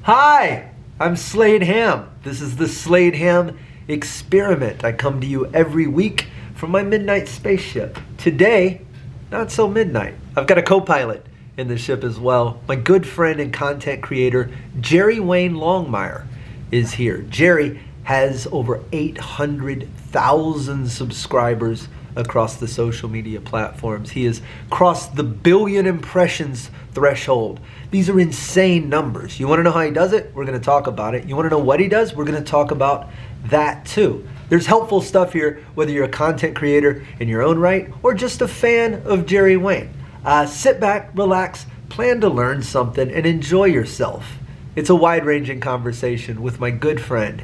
Hi, I'm Slade Ham. This is the Slade Ham Experiment. I come to you every week from my midnight spaceship. Today, not so midnight. I've got a co-pilot in the ship as well. My good friend and content creator, Jerry Wayne Longmire, is here. Jerry has over 800,000 subscribers across the social media platforms. He has crossed the billion impressions threshold. These are insane numbers. You want to know how he does it? We're going to talk about it. You want to know what he does? We're going to talk about that too. There's helpful stuff here, whether you're a content creator in your own right or just a fan of Jerry Wayne. Sit back, relax, plan to learn something, and enjoy yourself. It's a wide-ranging conversation with my good friend,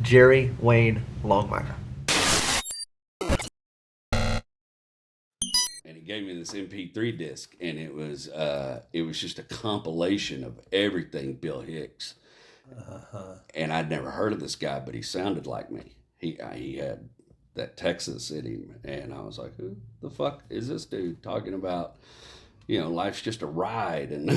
Jerry Wayne Longmire. And he gave me this MP3 disc, and it was just a compilation of everything Bill Hicks. And I'd never heard of this guy, but he sounded like me. He had that Texas in him, and I was like, who the fuck is this dude talking about? Life's just a ride, and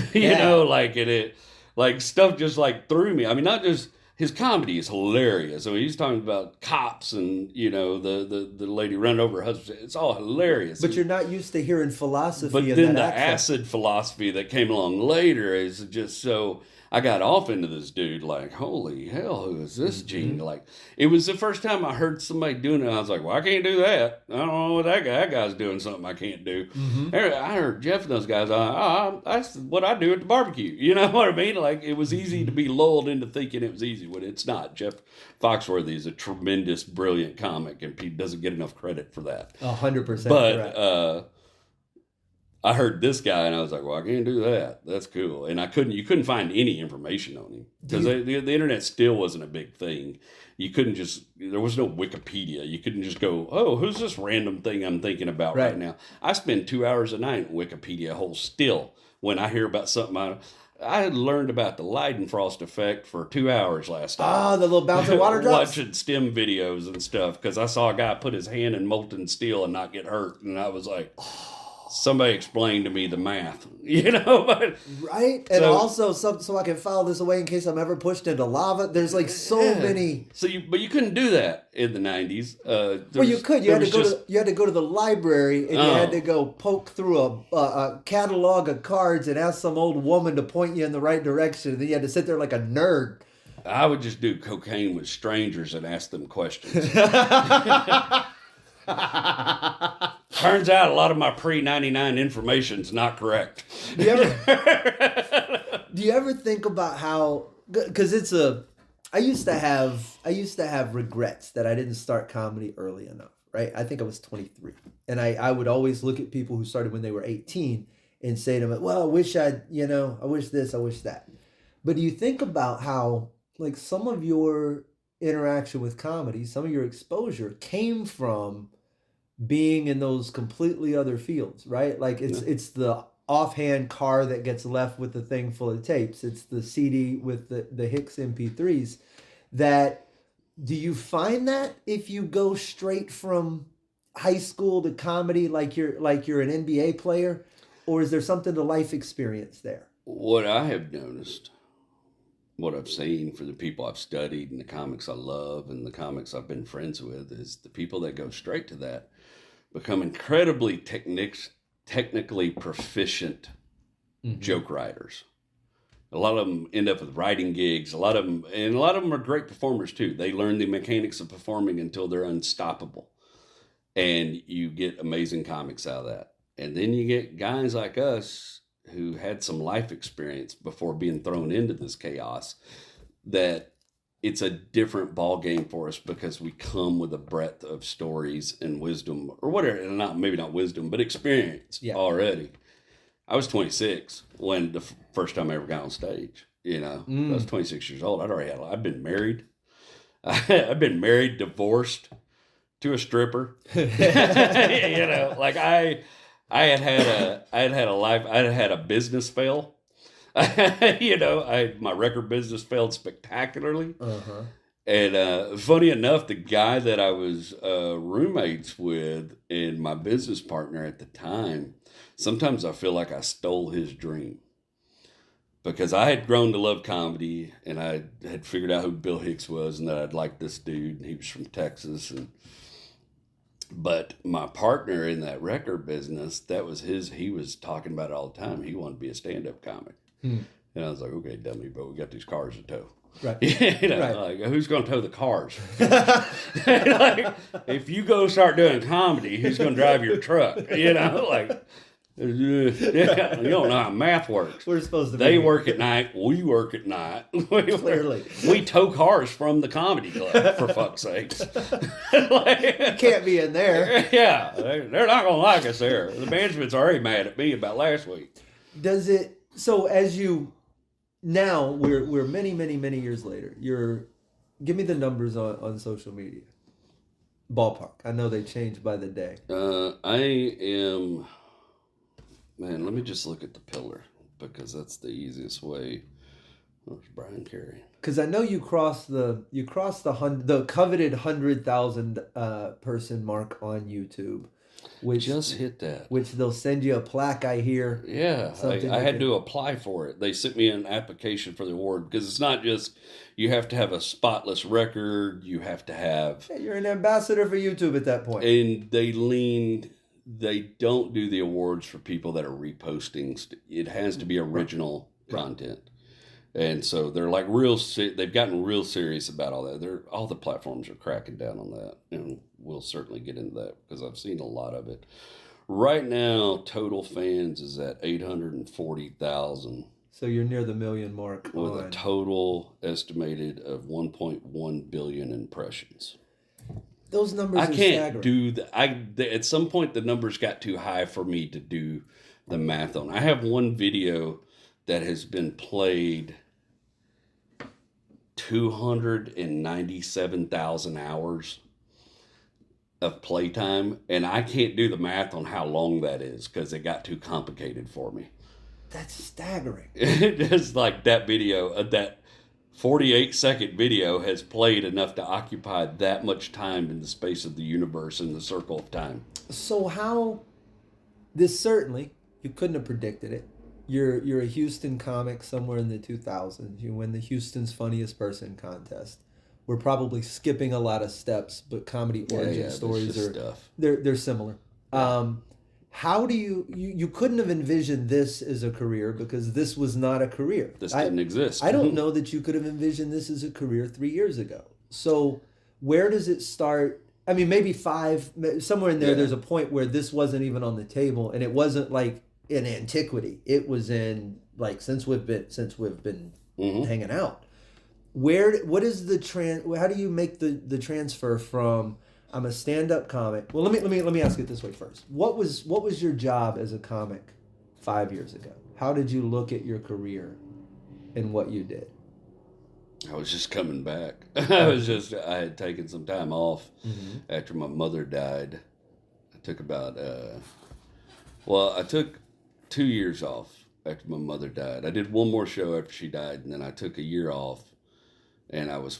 like stuff just like threw me. I mean, not just his comedy is hilarious. So he's talking about cops and the lady running over her husband. It's all hilarious. But you're not used to hearing philosophy. But then the acid philosophy that came along later is just so. I got off into this dude like, holy hell, who is this gene? Like, it was the first time I heard somebody doing it. I was like, well, I can't do that. I don't know what that guy's doing something I can't do. I heard Jeff and those guys. That's what I do at the barbecue. You know what I mean? Like, it was easy to be lulled into thinking it was easy when it's not. Jeff Foxworthy is a tremendous, brilliant comic, and he doesn't get enough credit for that. 100%. But I heard this guy and I was like, well, I can't do that. That's cool. And you couldn't find any information on him because the internet still wasn't a big thing. There was no Wikipedia. You couldn't just go, oh, who's this random thing I'm thinking about right now? I spend 2 hours a night in Wikipedia hole still when I hear about something. I had learned about the Leidenfrost effect for 2 hours last night. Ah, the little bouncing water drops? Watching STEM videos and stuff because I saw a guy put his hand in molten steel and not get hurt. And I was like... Somebody explained to me the math, but, right? And also, so I can file this away in case I'm ever pushed into lava. There's like so many. But you couldn't do that in the 90s. Well, you could. You had to go to the library and you had to go poke through a catalog of cards and ask some old woman to point you in the right direction. And then you had to sit there like a nerd. I would just do cocaine with strangers and ask them questions. Turns out a lot of my pre-99 information's not correct. Do you ever think about how, because I used to have regrets that I didn't start comedy early enough, right? I think I was 23. And I would always look at people who started when they were 18 and say to them, well, I wish I wish this, I wish that. But do you think about how, like, some of your interaction with comedy, some of your exposure came from being in those completely other fields, right? Like it's the offhand car that gets left with the thing full of tapes. It's the CD with the Hicks MP3s. Do you find that if you go straight from high school to comedy, like you're an NBA player, or is there something to life experience there? What I have noticed, what I've seen for the people I've studied and the comics I love and the comics I've been friends with is the people that go straight to that become incredibly technically proficient joke writers. A lot of them end up with writing gigs. A lot of them are great performers too. They learn the mechanics of performing until they're unstoppable. And you get amazing comics out of that. And then you get guys like us who had some life experience before being thrown into this chaos, that it's a different ball game for us because we come with a breadth of stories and wisdom, or whatever, and maybe not wisdom, but experience already. I was 26 when the first time I ever got on stage. I was 26 years old. I'd been married. I've been married, divorced, to a stripper. Like I had a life. I had a business fail. My record business failed spectacularly. And funny enough, the guy that I was roommates with and my business partner at the time, sometimes I feel like I stole his dream. because I had grown to love comedy, and I had figured out who Bill Hicks was, and that I'd like this dude, and he was from Texas, but my partner in that record business, that was he was talking about it all the time. He wanted to be a stand-up comic. And I was like, okay, dummy, but we got these cars to tow. Right. Right. Like, who's going to tow the cars? Like, if you go start doing comedy, who's going to drive your truck? Like, you don't know how math works. We're supposed to. They work at night. We work at night. Clearly, we tow cars from the comedy club. For fuck's sakes, you can't be in there. Yeah, they're not gonna like us there. The management's already mad at me about last week. Does it? So as you now, we're many years later. Give me the numbers on social media. Ballpark. I know they change by the day. I am. Man, let me just look at the pillar, because that's the easiest way. Where's Brian Carey? Because I know you crossed the coveted 100,000 person mark on YouTube, which just hit that. Which they'll send you a plaque, I hear. Yeah, I had to apply for it. They sent me an application for the award, because it's not just you have to have a spotless record. You have to have. Yeah, you're an ambassador for YouTube at that point. And they don't do the awards for people that are reposting. It has to be original content. And so they're like they've gotten real serious about all that. All the platforms are cracking down on that. And we'll certainly get into that, because I've seen a lot of it. Right now, total fans is at 840,000. So you're near the million mark. With a total estimated of 1.1 billion impressions. Those numbers I are can't staggering. at some point the numbers got too high for me to do the math on. I have one video that has been played 297,000 hours of playtime, and I can't do the math on how long that is, because it got too complicated for me. That's staggering. It's like that video, that 48-second video has played enough to occupy that much time in the space of the universe and the circle of time. So certainly, you couldn't have predicted it. You're a Houston comic somewhere in the 2000s. You win the Houston's Funniest Person contest. We're probably skipping a lot of steps, but comedy origin stories they're similar. Yeah. How do you couldn't have envisioned this as a career, because this was not a career. This didn't exist. I don't know that you could have envisioned this as a career 3 years ago. So where does it start? I mean, maybe 5, somewhere in there, yeah. There's a point where this wasn't even on the table, and it wasn't like in antiquity. It was in like since we've been mm-hmm. hanging out. What is how do you make the transfer from I'm a stand-up comic? Well, let me ask it this way first. What was your job as a comic 5 years ago? How did you look at your career and what you did? I was just coming back. I had taken some time off mm-hmm. after my mother died. I took I took 2 years off after my mother died. I did one more show after she died, and then I took a year off, and I was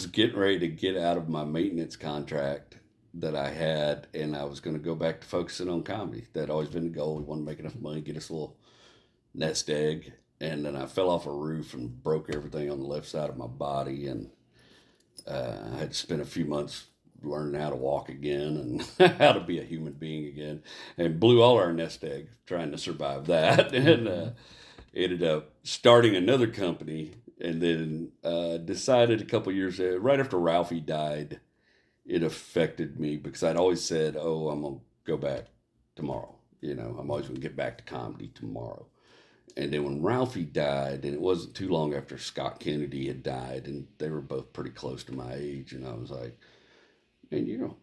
getting ready to get out of my maintenance contract that I had, and I was going to go back to focusing on comedy. That'd always been the goal. We wanted to make enough money, get us a little nest egg. And then I fell off a roof and broke everything on the left side of my body, and I had spent a few months learning how to walk again and how to be a human being again, and blew all our nest egg trying to survive that, and ended up starting another company, and then decided a couple years right after Ralphie died, it affected me, because I'd always said, oh, I'm going to go back tomorrow. I'm always going to get back to comedy tomorrow. And then when Ralphie died, and it wasn't too long after Scott Kennedy had died, and they were both pretty close to my age, and I was like, man, you're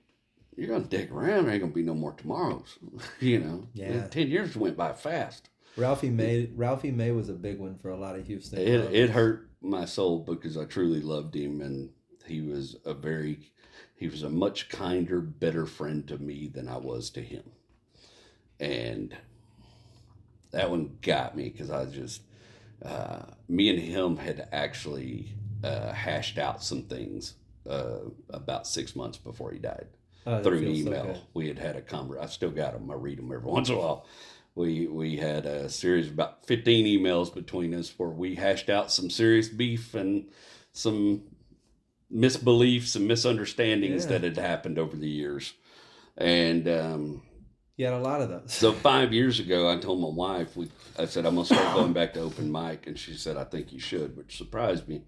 going to dig around, there ain't going to be no more tomorrows. Yeah. 10 years went by fast. Ralphie May was a big one for a lot of Houston. It hurt my soul, because I truly loved him, and he was a much kinder, better friend to me than I was to him. And that one got me, because I just, me and him had actually hashed out some things about 6 months before he died through email. So we had a conversation. I still got them. I read them every once in a while. We had a series of about 15 emails between us where we hashed out some serious beef and some misbeliefs and misunderstandings that had happened over the years. And you had a lot of those. So 5 years ago, I told my wife, I said, I'm going to start going back to open mic. And she said, I think you should, which surprised me.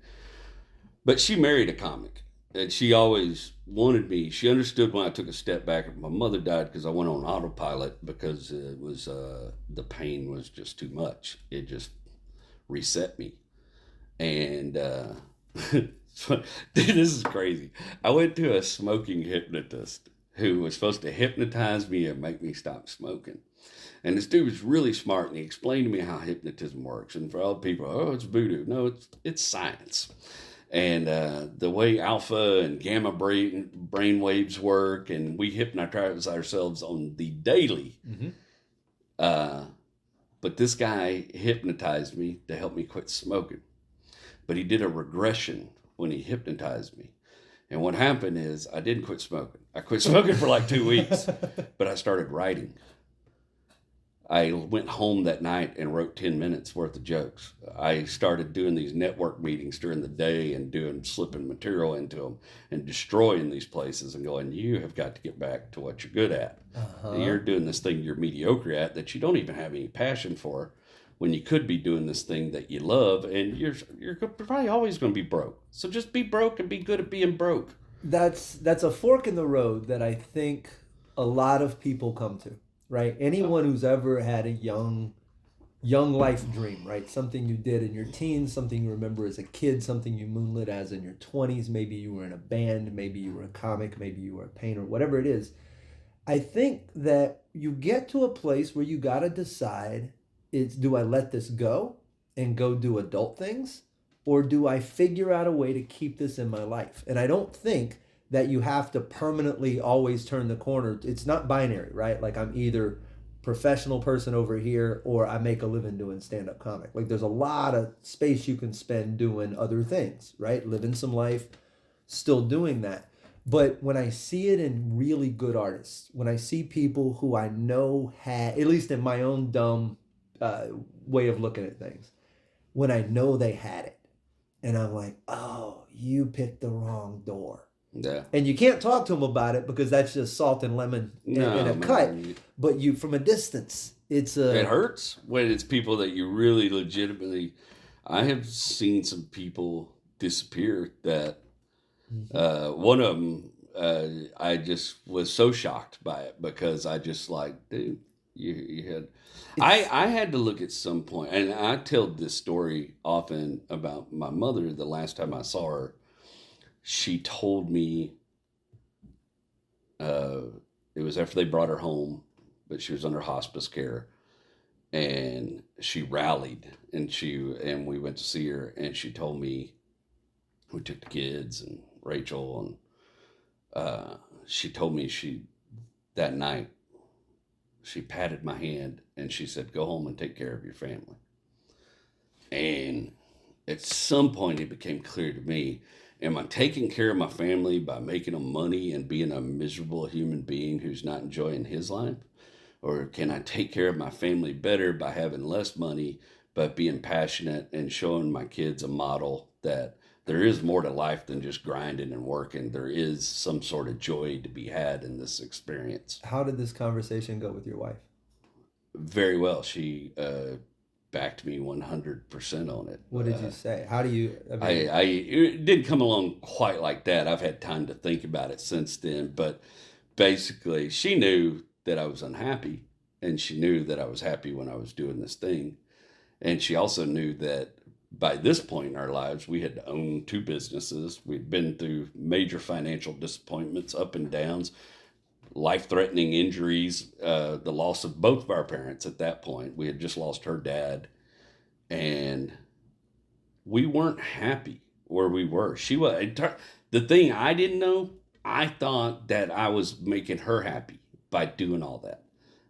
But she married a comic. And she always wanted me. She understood when I took a step back. My mother died because I went on autopilot because it was the pain was just too much. It just reset me. And this is crazy. I went to a smoking hypnotist who was supposed to hypnotize me and make me stop smoking. And this dude was really smart, and he explained to me how hypnotism works. And for all people, oh, it's voodoo. No, it's science. And the way alpha and gamma brain waves work, and we hypnotize ourselves on the daily. Mm-hmm. But this guy hypnotized me to help me quit smoking. But he did a regression when he hypnotized me. And what happened is I didn't quit smoking. I quit smoking for like 2 weeks, but I started writing. I went home that night and wrote 10 minutes worth of jokes. I started doing these network meetings during the day and slipping material into them and destroying these places and going, you have got to get back to what you're good at. Uh-huh. You're doing this thing you're mediocre at that you don't even have any passion for, when you could be doing this thing that you love, and you're probably always going to be broke. So just be broke and be good at being broke. That's a fork in the road that I think a lot of people come to. Right? Anyone who's ever had a young life dream, right? Something you did in your teens, something you remember as a kid, something you moonlit as in your 20s. Maybe you were in a band, maybe you were a comic, maybe you were a painter, whatever it is. I think that you get to a place where you got to decide, do I let this go and go do adult things? Or do I figure out a way to keep this in my life? And I don't think that you have to permanently always turn the corner. It's not binary, right? Like I'm either professional person over here or I make a living doing stand-up comic. Like there's a lot of space you can spend doing other things, right? Living some life, still doing that. But when I see it in really good artists, when I see people who I know had, at least in my own dumb way of looking at things, when I know they had it, and I'm like, oh, you picked the wrong door. Yeah. And you can't talk to them about it because that's just salt and lemon in a cut. But you, from a distance, it hurts when it's people that you really legitimately. I have seen some people disappear that one of them, I just was so shocked by it because I just like, dude, you had. I had to look at some point, and I tell this story often about my mother. The last time I saw her, she told me it was after they brought her home, but she was under hospice care, and she rallied, and we went to see her, and she told me, we took the kids and Rachel, and she told me that night, she patted my hand and she said, go home and take care of your family. And at some point it became clear to me, am I taking care of my family by making them money and being a miserable human being who's not enjoying his life? Or can I take care of my family better by having less money, but being passionate and showing my kids a model that there is more to life than just grinding and working. There is some sort of joy to be had in this experience. How did this conversation go with your wife? Very well. She backed me 100% on it. What did you say? How do you... it didn't come along quite like that. I've had time to think about it since then. But basically, she knew that I was unhappy. And she knew that I was happy when I was doing this thing. And she also knew that by this point in our lives, we had owned 2 businesses. We'd been through major financial disappointments, up and downs, life-threatening injuries, the loss of both of our parents at that point. We had just lost her dad, and we weren't happy where we were. She was. The thing I didn't know, I thought that I was making her happy by doing all that.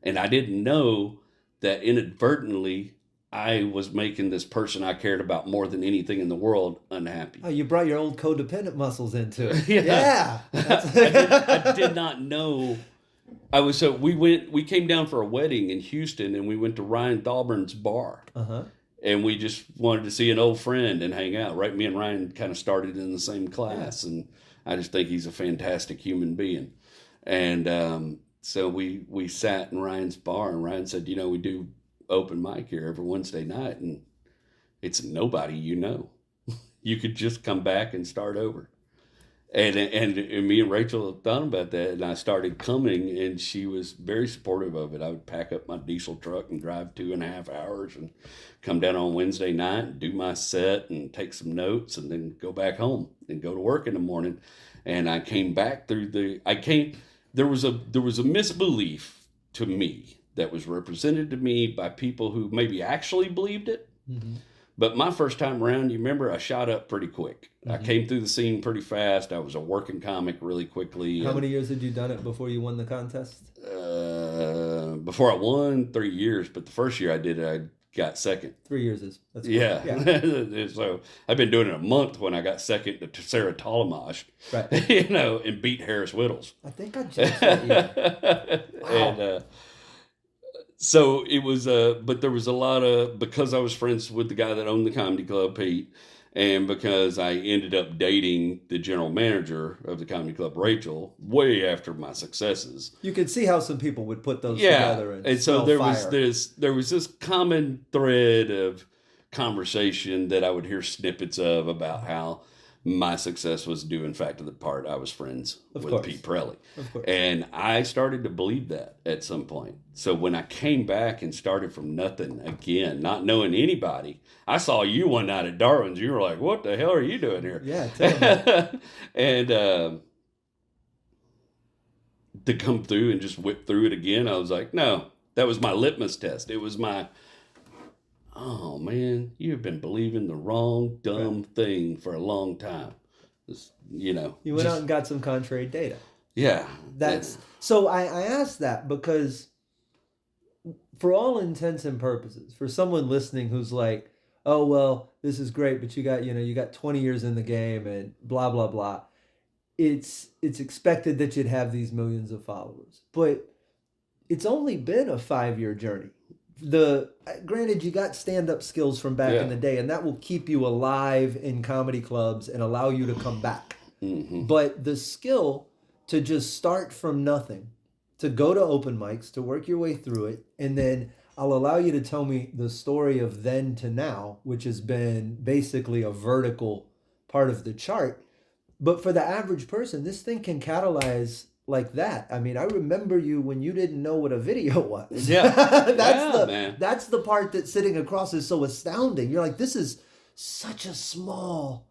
And I didn't know that inadvertently I was making this person I cared about more than anything in the world unhappy. Oh, you brought your old codependent muscles into it. Yeah. I did not know we came down for a wedding in Houston, and we went to Ryan Thalburn's bar. Uh-huh. And we just wanted to see an old friend and hang out, right? Me and Ryan kind of started in the same class, and I just think he's a fantastic human being. And so we sat in Ryan's bar, and Ryan said, we do open mic here every Wednesday night, and it's nobody you could just come back and start over. And me and Rachel thought about that, and I started coming, and she was very supportive of it. I would pack up my diesel truck and drive 2.5 hours and come down on Wednesday night and do my set and take some notes and then go back home and go to work in the morning. And I came back there was a misbelief to me that was represented to me by people who maybe actually believed it. Mm-hmm. But my first time around, you remember, I shot up pretty quick. Mm-hmm. I came through the scene pretty fast. I was a working comic really quickly. How many years had you done it before you won the contest? Before I won, 3 years. But the first year I did it, I got second. 3 years is. That's yeah. So I've been doing it a month when I got second to Sarah Talamash. Right. And beat Harris Whittles. I think I just that year. Wow. And so it was, but there was a lot of, because I was friends with the guy that owned the comedy club, Pete, and because I ended up dating the general manager of the comedy club, Rachel, way after my successes. You could see how some people would put those together. And so there was this common thread of conversation that I would hear snippets of about how my success was due, in fact, to the part I was friends with Pete Prelli. Of course. And I started to believe that at some point. So when I came back and started from nothing again, not knowing anybody, I saw you one night at Darwin's. You were like, what the hell are you doing here? Yeah, tell me. And to come through and just whip through it again, I was like, no, that was my litmus test. It was my... oh, man, you've been believing the wrong, dumb thing for a long time. You went out and got some contrary data. Yeah. So I asked that because for all intents and purposes, for someone listening who's like, oh, well, this is great, but you got 20 years in the game and blah, blah, blah. It's expected that you'd have these millions of followers. But it's only been a 5-year journey. Granted, you got stand-up skills from back in the day, and that will keep you alive in comedy clubs and allow you to come back. Mm-hmm. But the skill to just start from nothing, to go to open mics, to work your way through it, and then I'll allow you to tell me the story of then to now, which has been basically a vertical part of the chart. But for the average person, this thing can catalyze like that. I mean, I remember you when you didn't know what a video was. Yeah. That's the part that sitting across is so astounding. You're like, this is such a small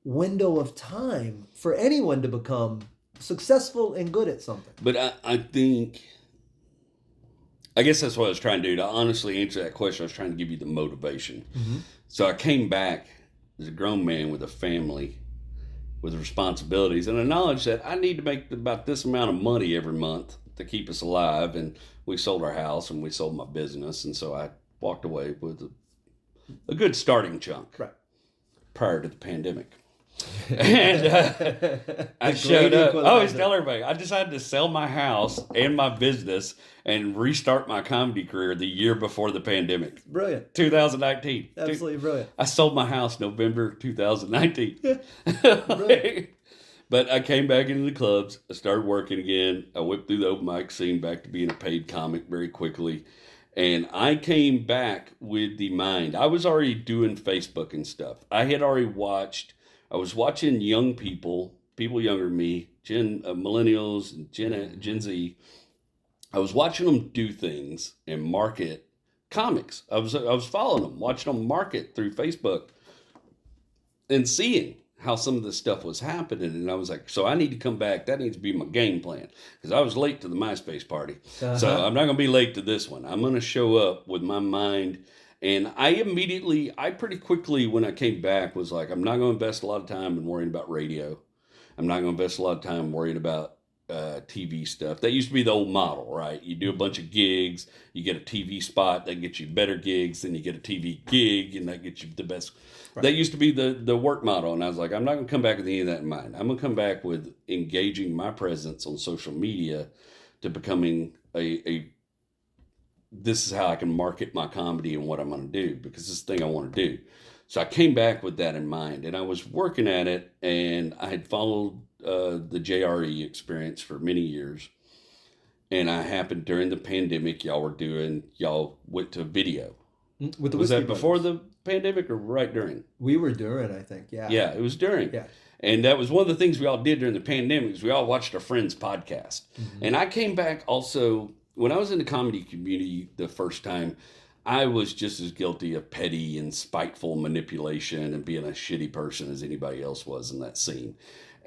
window of time for anyone to become successful and good at something. But I guess that's what I was trying to do. To honestly answer that question, I was trying to give you the motivation. Mm-hmm. So I came back as a grown man with a family, with responsibilities, and a knowledge that I need to make about this amount of money every month to keep us alive. And we sold our house and we sold my business. And so I walked away with a good starting chunk prior to the pandemic. And I showed up. I always tell everybody, I decided to sell my house and my business and restart my comedy career the year before the pandemic. Brilliant. 2019. Absolutely brilliant. I sold my house November 2019. Brilliant. But I came back into the clubs. I started working again. I whipped through the open mic scene, back to being a paid comic very quickly. And I came back with the mind. I was already doing Facebook and stuff. I was watching young people younger than me, millennials and Gen Z. I was watching them do things and market comics. I was following them, watching them market through Facebook and seeing how some of this stuff was happening. And I was like, so I need to come back. That needs to be my game plan, because I was late to the MySpace party. Uh-huh. So I'm not going to be late to this one. I'm going to show up with my mind. And I pretty quickly, when I came back, was like, I'm not going to invest a lot of time in worrying about radio. I'm not going to invest a lot of time worrying about TV stuff. That used to be the old model, right? You do a bunch of gigs, you get a TV spot, that gets you better gigs, then you get a TV gig, and that gets you the best. Right. That used to be the work model. And I was like, I'm not going to come back with any of that in mind. I'm going to come back with engaging my presence on social media to becoming this is how I can market my comedy and what I'm going to do, because this is the thing I want to do. So I came back with that in mind, and I was working at it, and I had followed the JRE experience for many years. And I happened during the pandemic, y'all went to video. With the was that Brothers. Before the pandemic or right during? We were during, I think. Yeah. Yeah, it was during. Yeah. And that was one of the things we all did during the pandemic is we all watched our friends' podcast. Mm-hmm. And I came back also, when I was in the comedy community the first time, I was just as guilty of petty and spiteful manipulation and being a shitty person as anybody else was in that scene.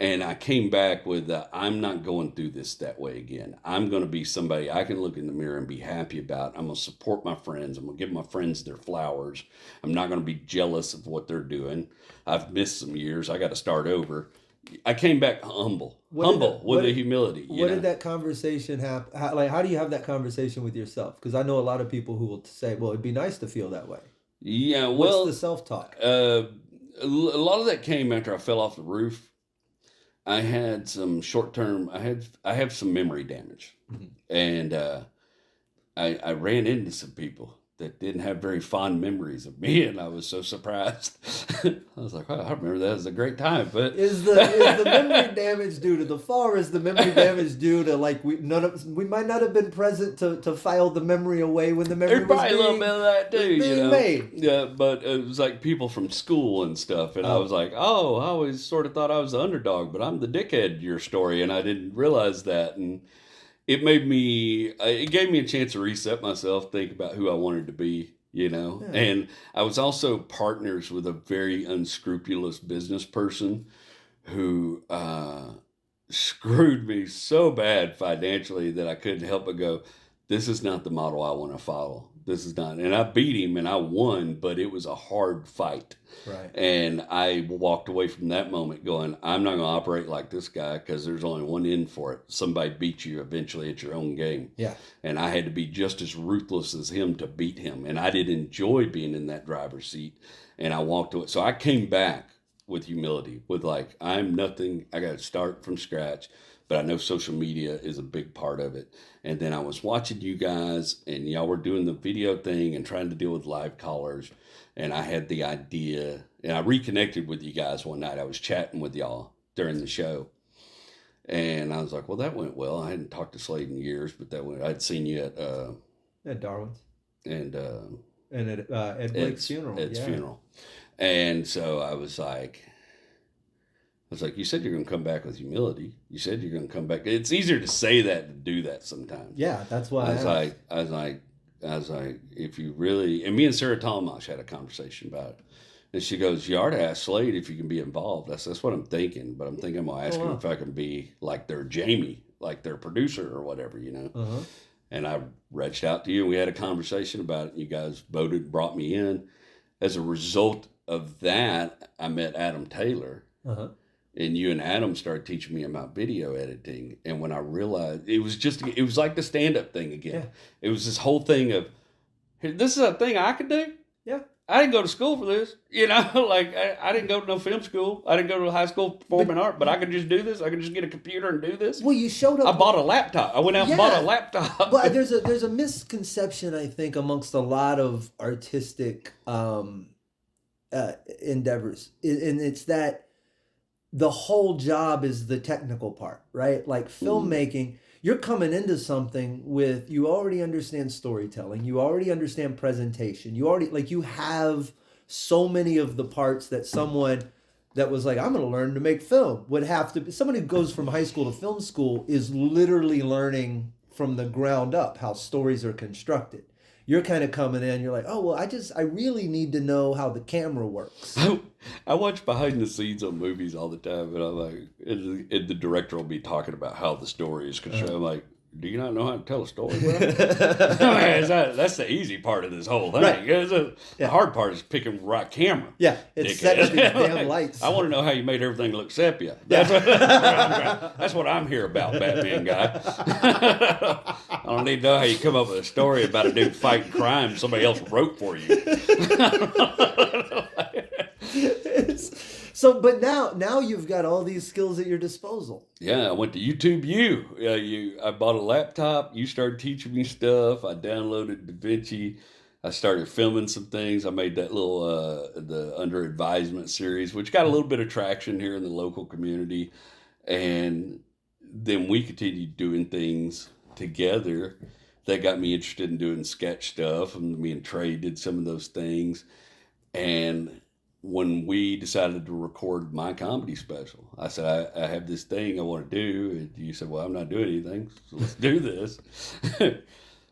And I came back with, I'm not going through this that way again. I'm going to be somebody I can look in the mirror and be happy about. I'm going to support my friends. I'm going to give my friends their flowers. I'm not going to be jealous of what they're doing. I've missed some years. I got to start over. I came back humble with the humility. What did that conversation happen? How do you have that conversation with yourself? Because I know a lot of people who will say, well, it'd be nice to feel that way. Yeah, well. What's the self-talk? A lot of that came after I fell off the roof. I had some short-term, I have some memory damage. Mm-hmm. And I ran into some people that didn't have very fond memories of me, and I was so surprised. I was like, wow, I remember that as a great time. But is the memory damage due to the fall, or is the memory damage due to we might not have been present to file the memory away when the memory was probably a little bit of that too, made. Yeah, but it was like people from school and stuff, and I was like, oh, I always sort of thought I was the underdog, but I'm the dickhead your story, and I didn't realize that, and it gave me a chance to reset myself, think about who I wanted to be, Yeah. And I was also partners with a very unscrupulous business person who screwed me so bad financially that I couldn't help but go, this is not the model I want to follow. This is not. And I beat him and I won, but it was a hard fight. Right. And I walked away from that moment going, I'm not going to operate like this guy because there's only one end for it. Somebody beats you eventually at your own game. Yeah. And I had to be just as ruthless as him to beat him. And I did enjoy being in that driver's seat. And I walked away. So I came back with humility, with I'm nothing. I got to start from scratch. But I know social media is a big part of it. And then I was watching you guys, and y'all were doing the video thing and trying to deal with live callers. And I had the idea, and I reconnected with you guys one night. I was chatting with y'all during the show. And I was like, well, that went well. I hadn't talked to Slade in years, but I'd seen you at Darwin's. And at Ed Blake's funeral. Ed's funeral. And so I was like, you said you're going to come back with humility. You said you're going to come back. It's easier to say that than do that sometimes. Yeah, that's why I was like, if you really, and me and Sarah Talmash had a conversation about it. And she goes, you ought to ask Slade if you can be involved. That's what I'm thinking. But I'm thinking I'm going to ask him if I can be like their Jamie, like their producer or whatever, Uh-huh. And I reached out to you and we had a conversation about it. You guys voted, brought me in. As a result of that, I met Adam Taylor. Uh-huh. And you and Adam started teaching me about video editing. And when I realized, it was like the stand-up thing again. Yeah. It was this whole thing of, hey, this is a thing I could do? Yeah. I didn't go to school for this. I didn't go to no film school. I didn't go to high school performing art, but I could just do this. I could just get a computer and do this. Well, you showed up. I bought a laptop. I went out and bought a laptop. But there's a misconception, I think, amongst a lot of artistic endeavors. And it's that the whole job is the technical part, right? Like filmmaking, you're coming into something with, you already understand storytelling, you already understand presentation, you have so many of the parts that someone that was like, I'm going to learn to make film would have to, somebody who goes from high school to film school is literally learning from the ground up how stories are constructed. You're kind of coming in, you're like, oh, well, I really need to know how the camera works. I watch behind the scenes on movies all the time, and I'm like, and the director will be talking about how the story is constructed. I'm like, do you not know how to tell a story? That's the easy part of this whole thing. Right. The hard part is picking the right camera. Yeah, it's setting these damn lights. I want to know how you made everything look sepia. That's what I'm here about, Batman guy. I don't need to know how you come up with a story about a dude fighting crime somebody else wrote for you. But now you've got all these skills at your disposal. Yeah, I went to YouTube U. I bought a laptop. You started teaching me stuff. I downloaded DaVinci. I started filming some things. I made that little the Under Advisement series, which got a little bit of traction here in the local community. And then we continued doing things together that got me interested in doing sketch stuff. And me and Trey did some of those things. And when we decided to record my comedy special, I said, I have this thing I want to do. And you said, well, I'm not doing anything, so let's do this.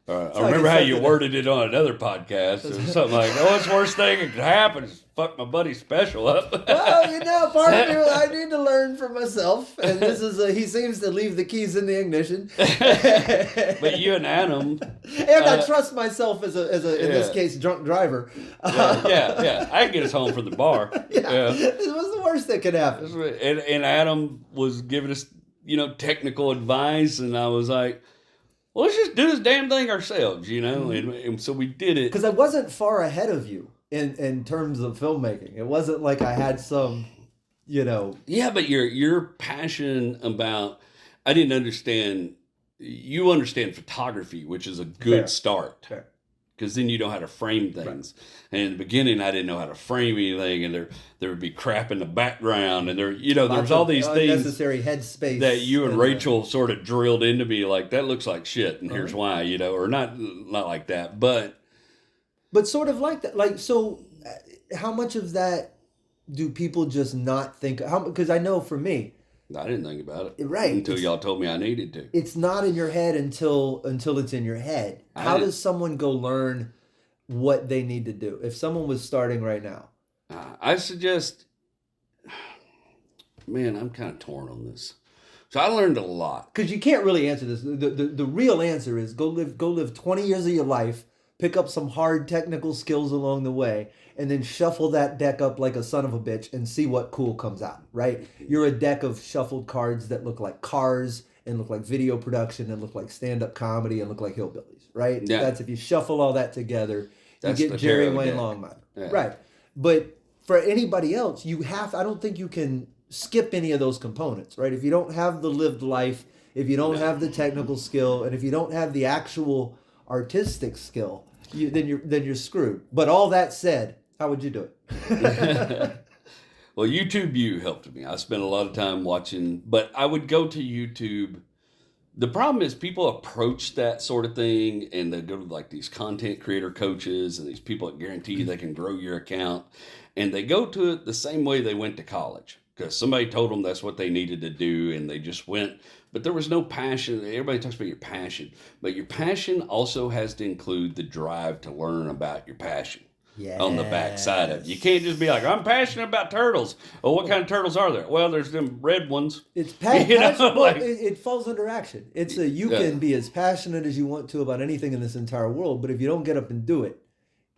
I remember how you worded it on another podcast. It was something like, oh, what's the worst thing that could happen is fuck my buddy's special up. Well, part of me, I need to learn for myself. And this is, he seems to leave the keys in the ignition. But you and Adam. And I trust myself as in this case, drunk driver. Yeah. I can get us home from the bar. Yeah. This was the worst that could happen. And Adam was giving us, technical advice. And I was like, well, let's just do this damn thing ourselves, and so we did it. Because I wasn't far ahead of you in terms of filmmaking. It wasn't like I had some, Yeah, but your passion about, I didn't understand, you understand photography, which is a good start. Fair. Because then you know how to frame things. Right. And in the beginning, I didn't know how to frame anything, and there would be crap in the background, and there was all these things, unnecessary headspace that you and Rachel sort of drilled into me, like that looks like shit, and here's why, or not like that, but sort of like that. Like, so, how much of that do people just not think? Because I know for me, I didn't think about it. Right. Until y'all told me I needed to. It's not in your head until it's in your head. How does someone go learn what they need to do? If someone was starting right now. I suggest, man, I'm kind of torn on this. So I learned a lot. Because you can't really answer this. The real answer is go live 20 years of your life, pick up some hard technical skills along the way, and then shuffle that deck up like a son of a bitch and see what cool comes out, right? You're a deck of shuffled cards that look like cars and look like video production and look like stand-up comedy and look like hillbillies, right? Yeah. That's if you shuffle all that together, that's you get Jerry Wayne Longmire. Yeah. Right. But for anybody else, I don't think you can skip any of those components, right? If you don't have the lived life, if you don't have the technical skill, and if you don't have the actual artistic skill, then you're screwed. But all that said, how would you do it? Well, YouTube U helped me. I spent a lot of time watching, but I would go to YouTube. The problem is people approach that sort of thing and they go to like these content creator coaches and these people that guarantee you they can grow your account. And they go to it the same way they went to college because somebody told them that's what they needed to do and they just went. But there was no passion. Everybody talks about your passion, but your passion also has to include the drive to learn about your passion. Yes. On the back side of it. You can't just be like, I'm passionate about turtles. Oh, what kind of turtles are there? Well, there's them red ones. It's passion. It falls under action. It's you can be as passionate as you want to about anything in this entire world, but if you don't get up and do it,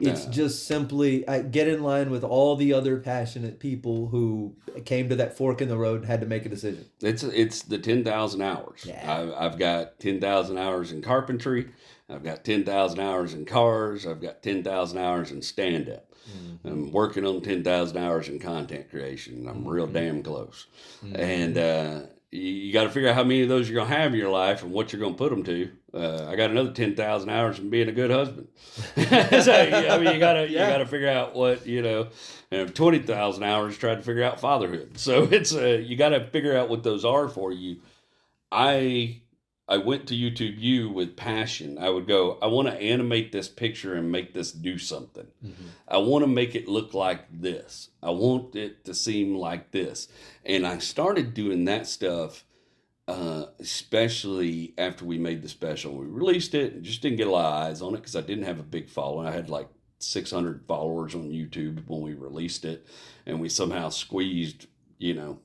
it's just simply get in line with all the other passionate people who came to that fork in the road and had to make a decision. It's the 10,000 hours. Yeah. I've got 10,000 hours in carpentry. I've got 10,000 hours in cars. I've got 10,000 hours in stand-up. Mm-hmm. I'm working on 10,000 hours in content creation. I'm real damn close. Mm-hmm. And you got to figure out how many of those you're going to have in your life and what you're going to put them to. I got another 10,000 hours in being a good husband. So, I mean, you got to figure out what, and 20,000 hours trying to figure out fatherhood. So it's you got to figure out what those are for you. I went to YouTube U with passion. I would go, I want to animate this picture and make this do something. Mm-hmm. I want to make it look like this. I want it to seem like this. And I started doing that stuff, especially after we made the special. We released it and just didn't get a lot of eyes on it because I didn't have a big following. I had like 600 followers on YouTube when we released it. And we somehow squeezed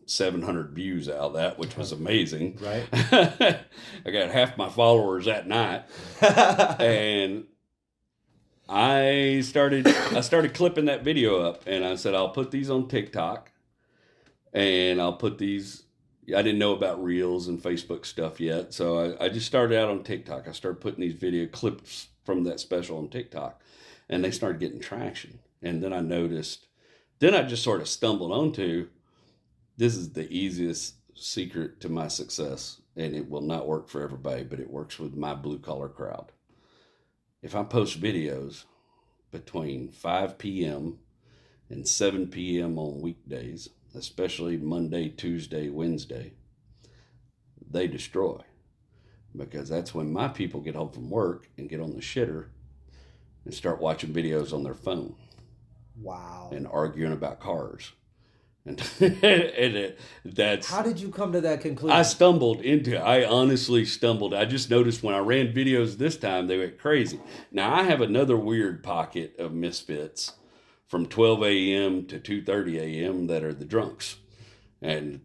700 views out of that, which was amazing. Right. I got half my followers that night. And I started clipping that video up and I said, I'll put these on TikTok and I'll put these, I didn't know about Reels and Facebook stuff yet. So I just started out on TikTok. I started putting these video clips from that special on TikTok and they started getting traction. And then I just sort of stumbled onto, this is the easiest secret to my success, and it will not work for everybody, but it works with my blue collar crowd. If I post videos between 5 p.m. and 7 p.m. on weekdays, especially Monday, Tuesday, Wednesday, they destroy. Because that's when my people get home from work and get on the shitter and start watching videos on their phone. Wow. And arguing about cars. And, that's... How did you come to that conclusion? I honestly stumbled. I just noticed when I ran videos this time, they went crazy. Now, I have another weird pocket of misfits from 12 a.m. to 2:30 a.m. that are the drunks. And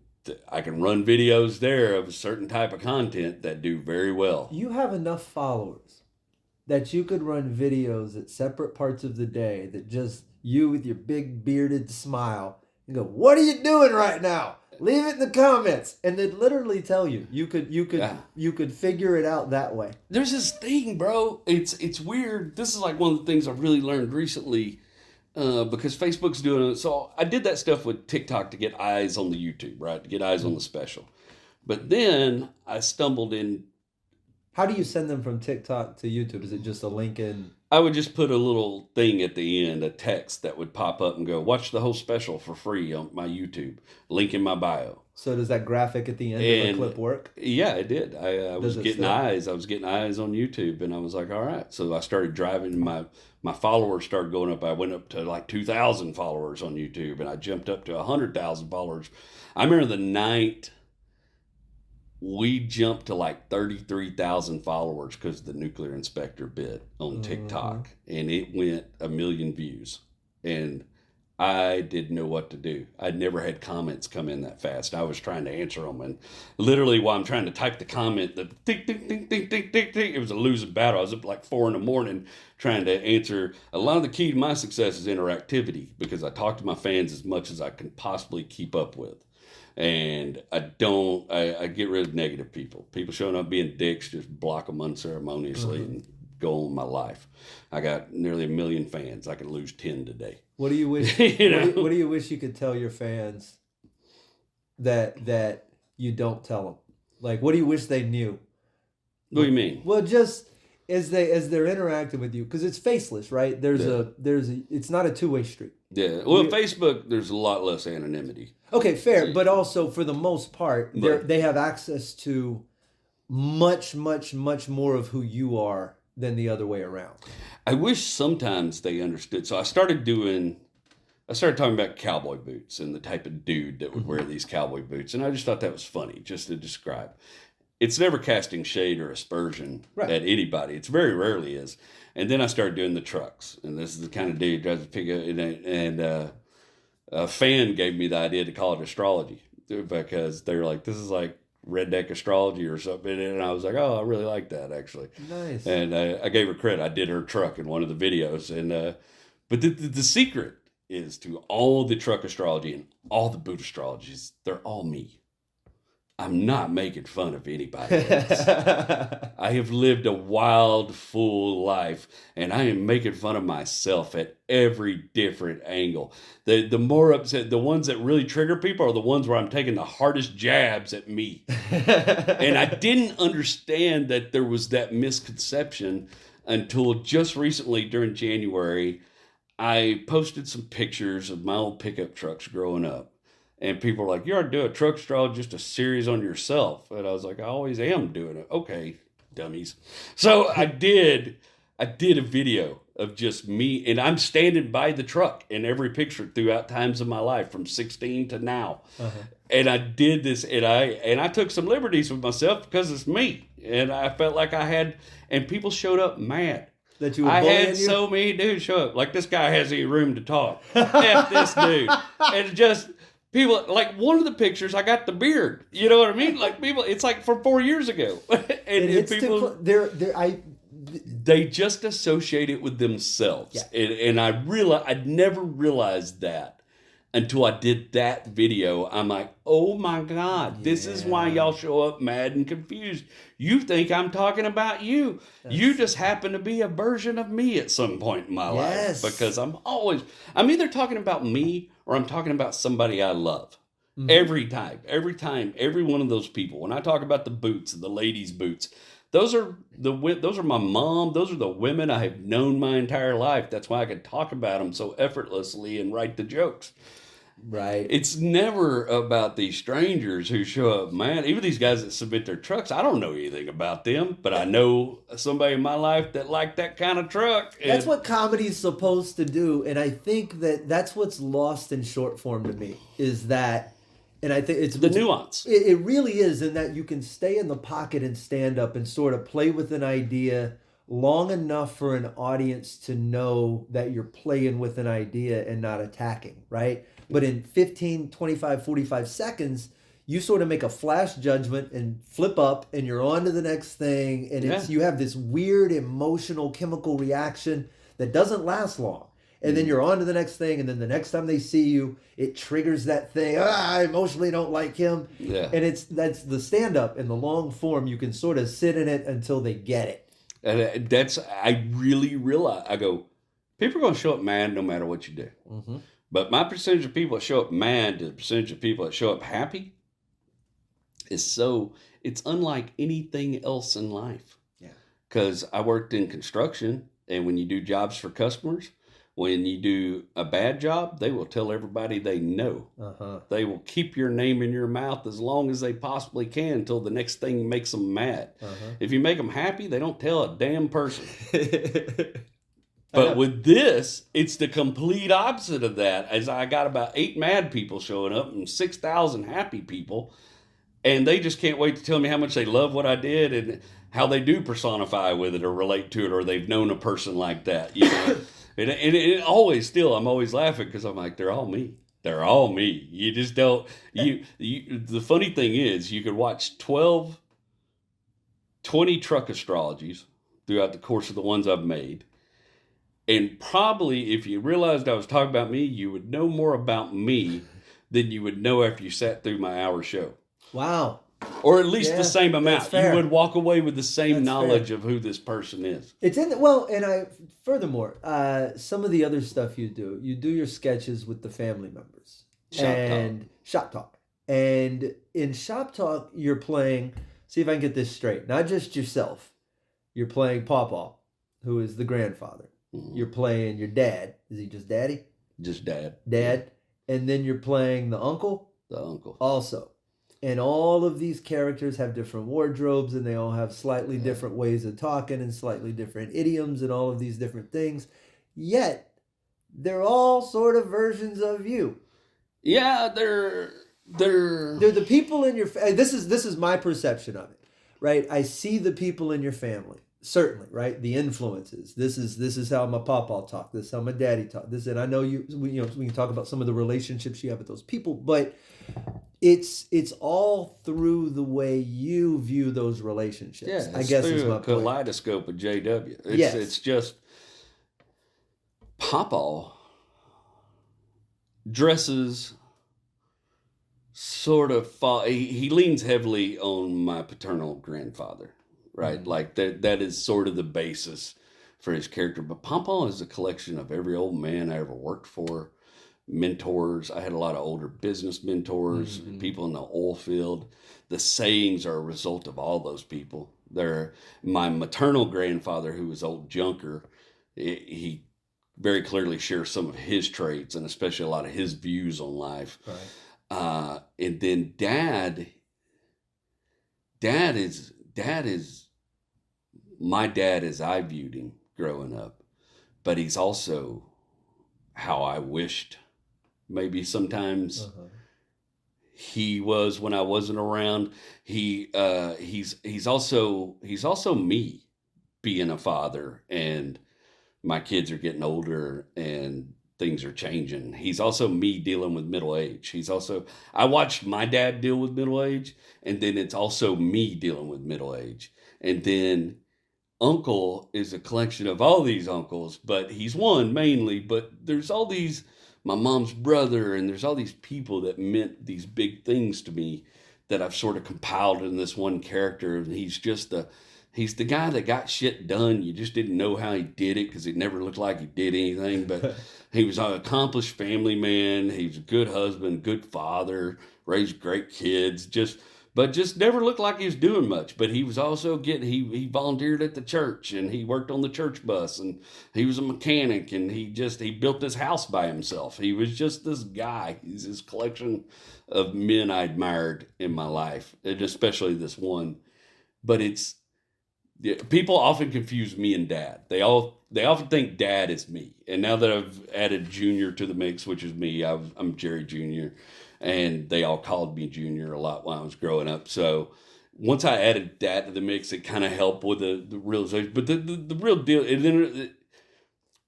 I can run videos there of a certain type of content that do very well. You have enough followers that you could run videos at separate parts of the day that just you with your big bearded smile and go, "What are you doing right now? Leave it in the comments." And they'd literally tell you. You could figure it out that way. There's this thing, bro. It's weird. This is like one of the things I've really learned recently. Because Facebook's doing it. So I did that stuff with TikTok to get eyes on the YouTube, right? To get eyes on the special. But then I stumbled in. How do you send them from TikTok to YouTube? Is it just a link in? I would just put a little thing at the end, a text that would pop up and go, "Watch the whole special for free on my YouTube. Link in my bio." So does that graphic at the end of the clip work? Yeah, it did. I was getting eyes. I was getting eyes on YouTube, and I was like, all right. So I started driving. My followers started going up. I went up to like 2,000 followers on YouTube, and I jumped up to 100,000 followers. I remember the night we jumped to like 33,000 followers because the nuclear inspector bit on TikTok, and it went 1 million views. And I didn't know what to do. I'd never had comments come in that fast. I was trying to answer them, and literally while I'm trying to type the comment, the tick, tick, tick, tick, tick, tick, tick, it was a losing battle. I was up like 4 a.m. trying to answer. A lot of the key to my success is interactivity, because I talk to my fans as much as I can possibly keep up with. And I get rid of negative people. People showing up being dicks, just block them unceremoniously and go on my life. I got nearly 1 million fans. I could lose 10 today. What do you wish? What do you wish you could tell your fans that you don't tell them? Like, what do you wish they knew? What do you mean? Well, just as they're interacting with you, because it's faceless, right? It's not a two-way street. Yeah. Well, Facebook, there's a lot less anonymity. Okay, fair, but also for the most part, they have access to much, much, much more of who you are than the other way around. I wish sometimes they understood. So I started talking about cowboy boots and the type of dude that would wear these cowboy boots. And I just thought that was funny just to describe. It's never casting shade or aspersion at anybody. It's very rarely is. And then I started doing the trucks. And this is the kind of dude who drives a pickup. And a fan gave me the idea to call it Astrology, because they were like, this is like redneck astrology or something, and I was like, oh, I really like that, actually. Nice. And I gave her credit. I did her truck in one of the videos, and but the secret is to all the truck astrology and all the boot astrologies, they're all me. I'm not making fun of anybody else. I have lived a wild, full life, and I am making fun of myself at every different angle. The more upset, the ones that really trigger people are the ones where I'm taking the hardest jabs at me. And I didn't understand that there was that misconception until just recently during January. I posted some pictures of my old pickup trucks growing up. And people are like, you ought to do a truck astrology, just a series on yourself. And I was like, I always am doing it. Okay, dummies. So I did a video of just me, and I'm standing by the truck in every picture throughout times of my life from 16 to now. And I did this, and I took some liberties with myself because it's me. And I felt like I had, and people showed up mad. That you were I had you? So many dudes show up. Like, this guy has any room to talk. F this dude. And just... people, like one of the pictures, I got the beard. You know what I mean? Like people, it's like from 4 years ago. and people, they just associate it with themselves. Yeah. And I'd never realized that until I did that video. I'm like, oh my God, this is why y'all show up mad and confused. You think I'm talking about you. You just happen to be a version of me at some point in my life. Because I'm either talking about me or I'm talking about somebody I love. Mm-hmm. Every time, every one of those people. When I talk about the boots, the ladies' boots, those are my mom. Those are the women I have known my entire life. That's why I can talk about them so effortlessly and write the jokes. Right. It's never about these strangers who show up, man. Even these guys that submit their trucks, I don't know anything about them, but I know somebody in my life that liked that kind of truck. That's what comedy's supposed to do, and I think that's what's lost in short form to me, is that, and I think it's the nuance. It really is, in that you can stay in the pocket and stand up and sort of play with an idea long enough for an audience to know that you're playing with an idea and not attacking, right? But in 15, 25, 45 seconds, you sort of make a flash judgment and flip up and you're on to the next thing. And you have this weird emotional chemical reaction that doesn't last long. And then you're on to the next thing. And then the next time they see you, it triggers that thing. I emotionally don't like him. Yeah. And that's the stand-up in the long form. You can sort of sit in it until they get it. And I really realize, I go, people are going to show up mad no matter what you do. Mm-hmm. But my percentage of people that show up mad to the percentage of people that show up happy it's unlike anything else in life. Yeah. Because I worked in construction, and when you do jobs for customers, when you do a bad job, they will tell everybody they know. Uh-huh. They will keep your name in your mouth as long as they possibly can until the next thing makes them mad. Uh-huh. If you make them happy, they don't tell a damn person. But with this, it's the complete opposite of that. As I got about 8 mad people showing up and 6,000 happy people, and they just can't wait to tell me how much they love what I did and how they do personify with it or relate to it, or they've known a person like that. You know, and it always still, I'm always laughing because I'm like, they're all me. They're all me. You just don't. The funny thing is, you could watch 20 truck astrologies throughout the course of the ones I've made. And probably if you realized I was talking about me, you would know more about me than you would know after you sat through my hour show. Wow. Or at least the same amount. You would walk away with the same knowledge of who this person is. It's furthermore, some of the other stuff you do your sketches with the family members. Shop talk. And in shop talk, you're playing, see if I can get this straight, not just yourself. You're playing Pawpaw, who is the grandfather. Mm-hmm. You're playing your dad. Is he just daddy? Just dad. Dad. And then you're playing the uncle? The uncle. Also. And all of these characters have different wardrobes, and they all have slightly different ways of talking and slightly different idioms and all of these different things. Yet, they're all sort of versions of you. Yeah, they're the people in your this is my perception of it, right? I see the people in your family. Certainly, right? The influences. This is how my papa talk. This is how my daddy talk. This, and I know we can talk about some of the relationships you have with those people, but it's all through the way you view those relationships. Yeah, I guess is my kaleidoscope of JW. It's just papa dresses sort of he leans heavily on my paternal grandfather. Right, like that is sort of the basis for his character. But Pawpaw is a collection of every old man I ever worked for, mentors. I had a lot of older business mentors, people in the oil field. The sayings are a result of all those people. They're my maternal grandfather, who was old Junker. He very clearly shares some of his traits, and especially a lot of his views on life. Right. And then Dad is my dad as I viewed him growing up, but he's also how I wished maybe sometimes he was when I wasn't around. He's also me being a father, and my kids are getting older and things are changing. He's also me dealing with middle age. I watched my dad deal with middle age, and then it's also me dealing with middle age. And then Uncle is a collection of all these uncles, but he's one mainly, but there's all these, my mom's brother, and there's all these people that meant these big things to me that I've sort of compiled in this one character. And he's He's the guy that got shit done. You just didn't know how he did it because it never looked like he did anything. But he was an accomplished family man. He was a good husband, good father, raised great kids. But just never looked like he was doing much. But he was also he volunteered at the church, and he worked on the church bus, and he was a mechanic, and he built this house by himself. He was just this guy. He's this collection of men I admired in my life, and especially this one. But people often confuse me and Dad. They often think Dad is me. And now that I've added Junior to the mix, which is me, I'm Jerry Jr., and they all called me Junior a lot when I was growing up. So once I added that to the mix, it kind of helped with the realization. But the real deal,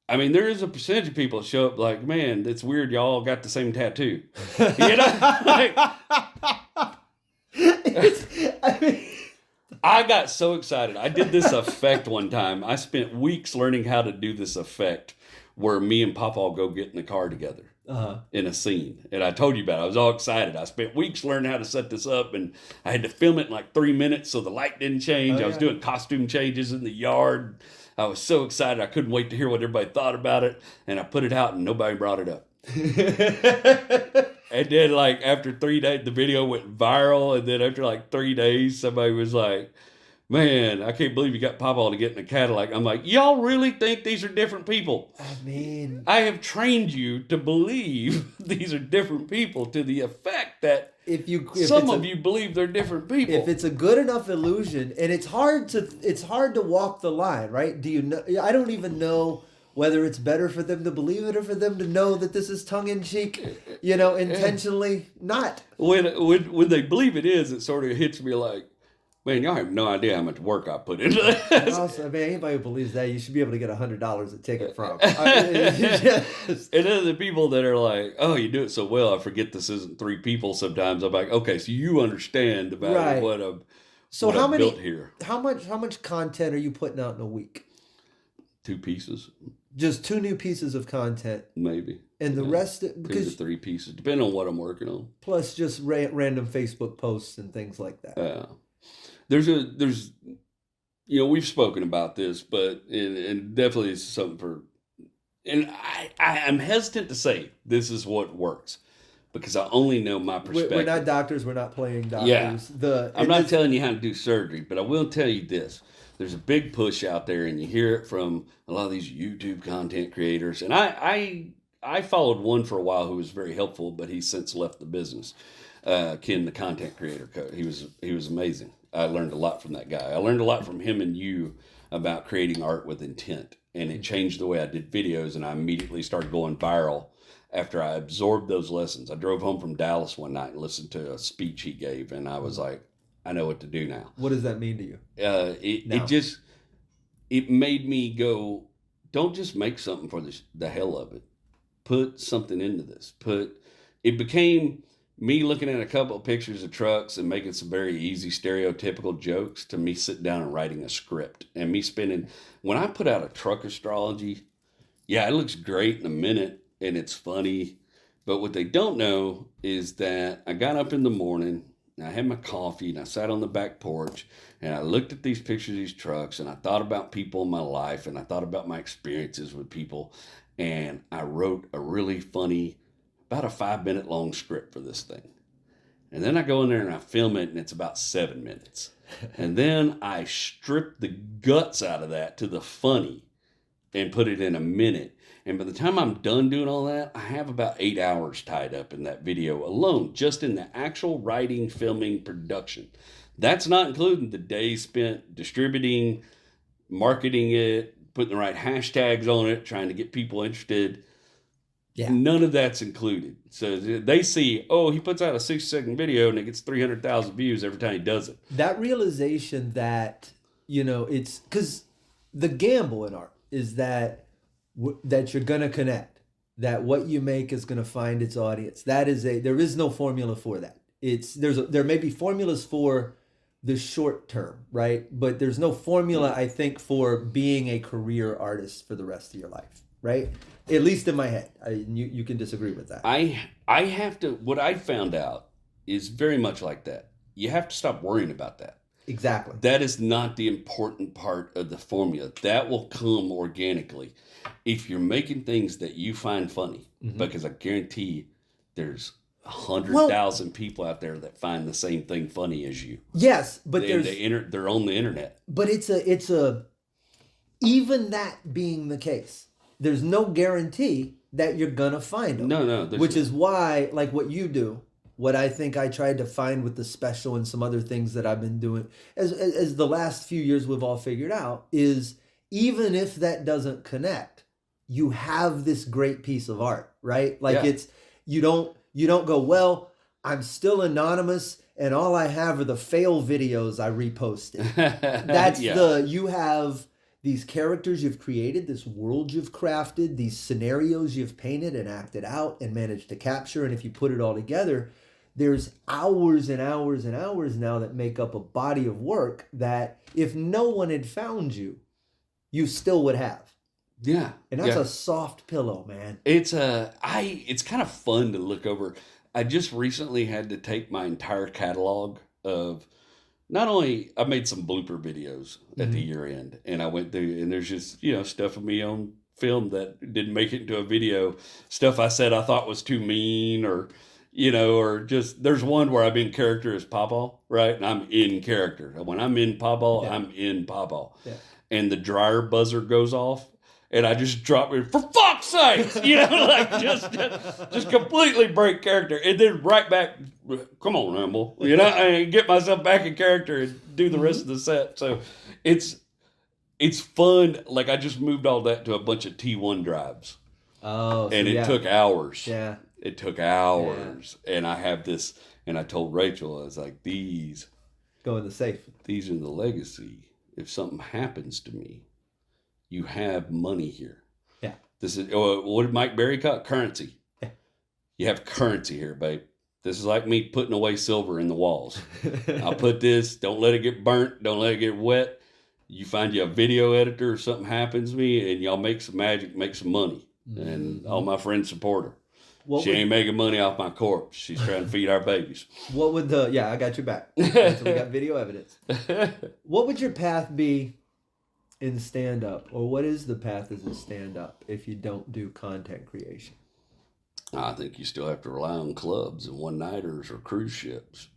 I mean, there is a percentage of people that show up like, man, it's weird y'all all got the same tattoo. You know? Like, I mean... I got so excited. I did this effect one time. I spent weeks learning how to do this effect where me and Papa all go get in the car together in a scene. And I told you about it. I was all excited. I spent weeks learning how to set this up, and I had to film it in like 3 minutes so the light didn't change. I was doing costume changes in the yard. I was so excited. I couldn't wait to hear what everybody thought about it. And I put it out, and nobody brought it up. And then, like, after 3 days, the video went viral. And then after, like, 3 days, somebody was like, man, I can't believe you got Papa to get in a Cadillac. I'm like, y'all really think these are different people? I mean... I have trained you to believe these are different people to the effect that some of you believe they're different people. If it's a good enough illusion, and it's hard to walk the line, right? Do you know? I don't even know whether it's better for them to believe it or for them to know that this is tongue-in-cheek, intentionally not. When they believe it is, it sort of hits me like, man, y'all have no idea how much work I put into this. Also, I mean, anybody who believes that, you should be able to get $100 a ticket from. And then the people that are like, oh, you do it so well, I forget this isn't 3 people sometimes. I'm like, okay, so you understand about what I've built here. How much content are you putting out in a week? 2 pieces. Just 2 new pieces of content. Maybe. And the rest... 2 to 3 pieces, depending on what I'm working on. Plus just random Facebook posts and things like that. Yeah. There's we've spoken about this, but and definitely it's something for... And I'm hesitant to say this is what works, because I only know my perspective. We're not doctors. We're not playing doctors. Yeah. I'm not telling you how to do surgery, but I will tell you this. There's a big push out there, and you hear it from a lot of these YouTube content creators. And I followed one for a while who was very helpful, but he's since left the business. Ken, the content creator, he was amazing. I learned a lot from that guy. I learned a lot from him and you about creating art with intent, and it changed the way I did videos. And I immediately started going viral after I absorbed those lessons. I drove home from Dallas one night and listened to a speech he gave, and I was like, I know what to do now. What does that mean to you? It made me go, don't just make something for the hell of it. Put something into this. It became me looking at a couple of pictures of trucks and making some very easy stereotypical jokes to me sitting down and writing a script. And me when I put out a truck astrology, it looks great in a minute and it's funny. But what they don't know is that I got up in the morning, and I had my coffee, and I sat on the back porch, and I looked at these pictures of these trucks, and I thought about people in my life, and I thought about my experiences with people, and I wrote a really funny, about a 5-minute long script for this thing. And then I go in there and I film it, and it's about 7 minutes. And then I strip the guts out of that to the funny and put it in a minute. And by the time I'm done doing all that, I have about 8 hours tied up in that video alone, just in the actual writing, filming, production. That's not including the days spent distributing, marketing it, putting the right hashtags on it, trying to get people interested. Yeah. None of that's included. So they see, he puts out a 60-second video and it gets 300,000 views every time he does it. That realization that, it's because the gamble in art is that you're going to connect, that what you make is going to find its audience. There is no formula for that. There may be formulas for the short term, right? But there's no formula, I think, for being a career artist for the rest of your life, right? At least in my head. You can disagree with that. What I found out is very much like that. You have to stop worrying about that. Exactly. That is not the important part of the formula. That will come organically if you're making things that you find funny. Because I guarantee there's 100,000 people out there that find the same thing funny as you. Yes, but they're on the internet. But it's a even that being the case, there's no guarantee that you're gonna find them. No. Which is why, like what you do, what I think I tried to find with the special and some other things that I've been doing, as the last few years we've all figured out, is even if that doesn't connect, you have this great piece of art, right? Like it's you don't go, well, I'm still anonymous and all I have are the fail videos I reposted. That's you have these characters you've created, this world you've crafted, these scenarios you've painted and acted out and managed to capture. And if you put it all together, there's hours and hours and hours now that make up a body of work that if no one had found you, you still would have. Yeah. And that's a soft pillow, man. It's kind of fun to look over. I just recently had to take my entire catalog of, not only, I made some blooper videos at the year end, and I went through, and there's just, stuff of me on film that didn't make it into a video, stuff I said I thought was too mean, or just, there's one where I'm in character as Pawpaw, right? And I'm in character. When I'm in Pawpaw, I'm in Pawpaw. Yeah. And the dryer buzzer goes off, and I just drop it, for fuck's sakes, just completely break character. And then right back, come on, Rumble, and get myself back in character and do the rest of the set. So it's fun. Like, I just moved all that to a bunch of T1 drives. Oh, and it took hours. Yeah. It took hours. Yeah. And I have this, and I told Rachel, I was like, these go in the safe. These are the legacy. If something happens to me, you have money here. Yeah. This is what did Mike Berry call it? Currency. Yeah. You have currency here, babe. This is like me putting away silver in the walls. I'll put this, don't let it get burnt, don't let it get wet. You find you a video editor, something happens to me, and y'all make some magic, make some money. And all my friends support her. She ain't making money off my corpse. She's trying to feed our babies. What would I got your back. So we got video evidence. What would your path be in stand-up, or what is the path as a stand-up if you don't do content creation? I think you still have to rely on clubs and one-nighters or cruise ships,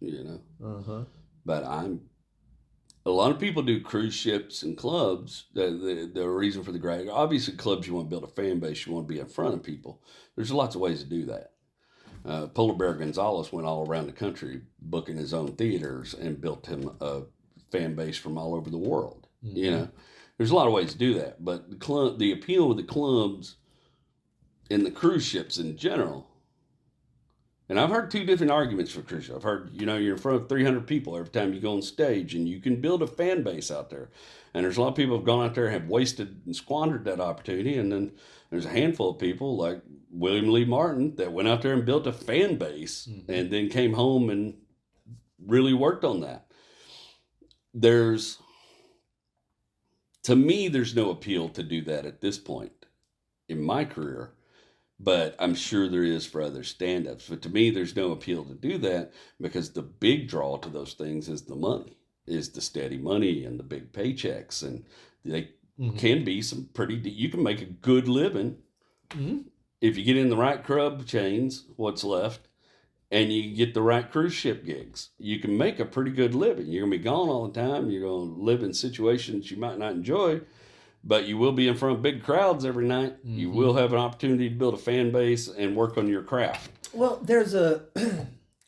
But a lot of people do cruise ships and clubs. The reason for the grad, obviously clubs, you want to build a fan base, you want to be in front of people. There's lots of ways to do that. Polar Bear Gonzalez went all around the country booking his own theaters and built him a fan base from all over the world, There's a lot of ways to do that, but the appeal with the clubs and the cruise ships in general, and I've heard two different arguments for cruise ships. I've heard, you're in front of 300 people every time you go on stage, and you can build a fan base out there. And there's a lot of people who have gone out there and have wasted and squandered that opportunity, and then there's a handful of people like William Lee Martin that went out there and built a fan base and then came home and really worked on that. To me, there's no appeal to do that at this point in my career, but I'm sure there is for other stand-ups. But to me, there's no appeal to do that because the big draw to those things is the money, is the steady money and the big paychecks. And they can be you can make a good living if you get in the right club chains, what's left, and you get the right cruise ship gigs. You can make a pretty good living. You're going to be gone all the time. You're going to live in situations you might not enjoy, but you will be in front of big crowds every night. You will have an opportunity to build a fan base and work on your craft. Well,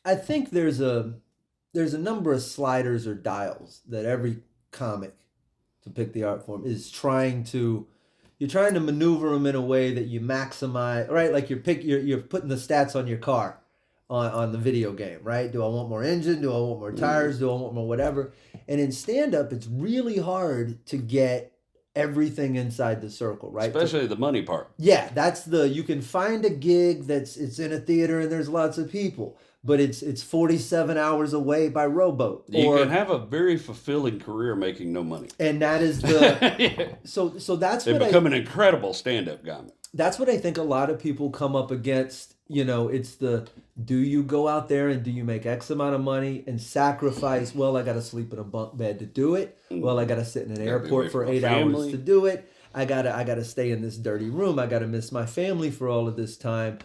I think there's a number of sliders or dials that every comic, to pick the art form, is trying to maneuver them in a way that you maximize, right? Like you're putting the stats on your car. On the video game, right? Do I want more engine? Do I want more tires? Do I want more whatever? And in stand-up, it's really hard to get everything inside the circle, right? Especially the money part. Yeah, you can find a gig it's in a theater and there's lots of people, but it's 47 hours away by rowboat. You can have a very fulfilling career making no money. And that is so that's they become an incredible stand-up comic. That's what I think a lot of people come up against it's the, do you go out there and do you make X amount of money and sacrifice, well, I got to sleep in a bunk bed to do it. Well, I got to sit in an airport for 8 hours to do it. I gotta stay in this dirty room. I gotta miss my family for all of this time.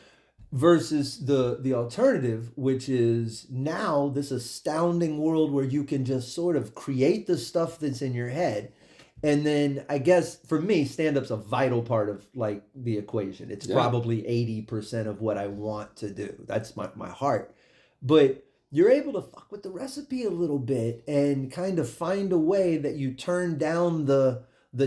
Versus the alternative, which is now this astounding world where you can just sort of create the stuff that's in your head. And then I guess for me, stand-up's a vital part of like the equation. It's probably 80% of what I want to do. That's my heart. But you're able to fuck with the recipe a little bit and kind of find a way that you turn down the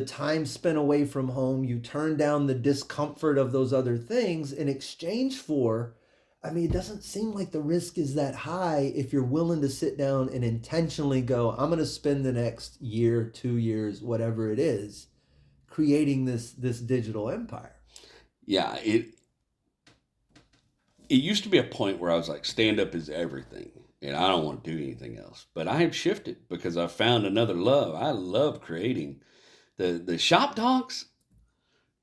time spent away from home, you turn down the discomfort of those other things in exchange for, I mean, it doesn't seem like the risk is that high if you're willing to sit down and intentionally go, I'm going to spend the next year, 2 years, whatever it is, creating this digital empire. Yeah, it used to be a point where I was like, stand-up is everything, and I don't want to do anything else. But I have shifted because I found another love. I love creating. The shop talks,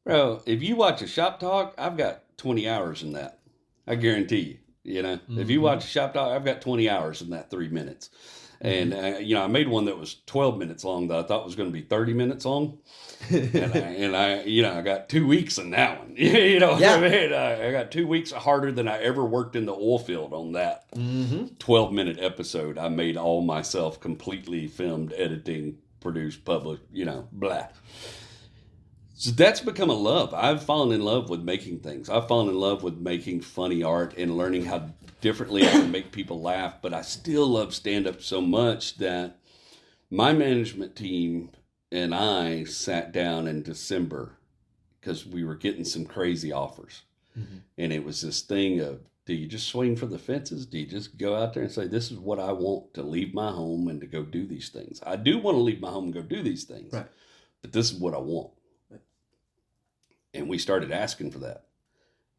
bro, if you watch a shop talk, I've got 20 hours in that. I guarantee you, If you watch a shop talk, I've got 20 hours in that 3 minutes. And, I made one that was 12 minutes long that I thought was going to be 30 minutes long. and I got 2 weeks in that one. What I mean? I got 2 weeks harder than I ever worked in the oil field on that 12-minute episode. I made all myself, completely filmed, editing, produced, published, blah. So that's become a love. I've fallen in love with making things. I've fallen in love with making funny art and learning how differently I can make people laugh. But I still love stand-up so much that my management team and I sat down in December because we were getting some crazy offers. And it was this thing of, do you just swing for the fences? Do you just go out there and say, this is what I want, to leave my home and to go do these things? I do want to leave my home and go do these things, right, but this is what I want. Right. And we started asking for that.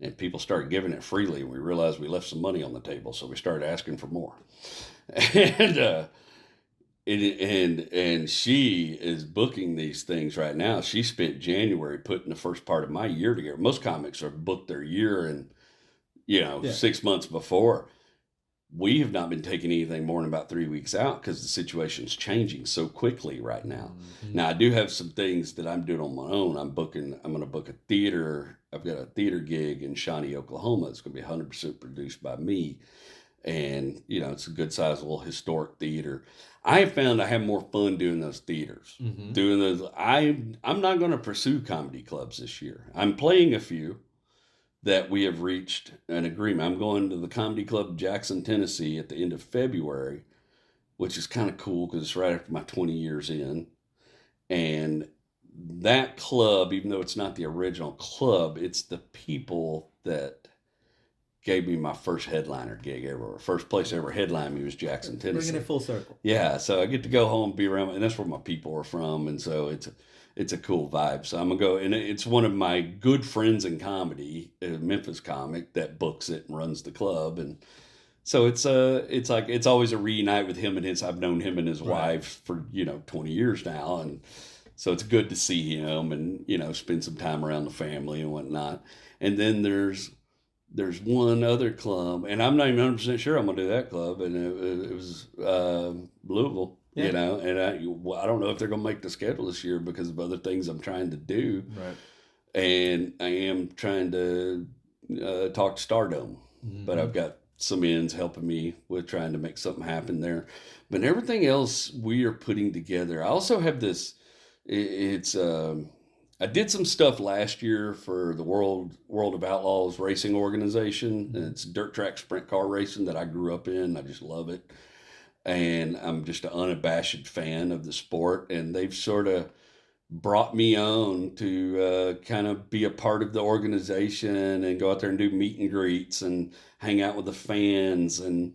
And people started giving it freely. And we realized we left some money on the table, so we started asking for more. And she is booking these things right now. She spent January putting the first part of my year together. Most comics are booked their year and 6 months before. We have not been taking anything more than about 3 weeks out because the situation's changing so quickly right now. Now, I do have some things that I'm doing on my own. I'm going to book a theater. I've got a theater gig in Shawnee, Oklahoma. It's going to be 100% produced by me. And, it's a good sized little historic theater. I have found I have more fun doing those theaters. Doing those. I'm not going to pursue comedy clubs this year. I'm playing a few that we have reached an agreement. I'm going to the Comedy Club Jackson, Tennessee at the end of February, which is kind of cool because it's right after my 20 years in. And that club, even though it's not the original club, it's the people that gave me my first headliner gig ever. First place I ever headlined me was Jackson, Tennessee. Bringing it full circle. Yeah, so I get to go home, be around, and that's where my people are from, and so it's a cool vibe. So I'm going to go, and it's one of my good friends in comedy, a Memphis comic, that books it and runs the club. And so it's always a reunite with him and I've known him and his wife for, 20 years now. And so it's good to see him and, spend some time around the family and whatnot. And then there's one other club, and I'm not even 100% sure I'm going to do that club. And it was Louisville. Yeah. And I don't know if they're going to make the schedule this year because of other things I'm trying to do. Right. And I am trying to talk to Stardome, but I've got some ends helping me with trying to make something happen there. But everything else we are putting together. I also have this, I did some stuff last year for the World of Outlaws racing organization. And it's dirt track sprint car racing that I grew up in. I just love it. And I'm just an unabashed fan of the sport. And they've sort of brought me on to kind of be a part of the organization and go out there and do meet and greets and hang out with the fans. And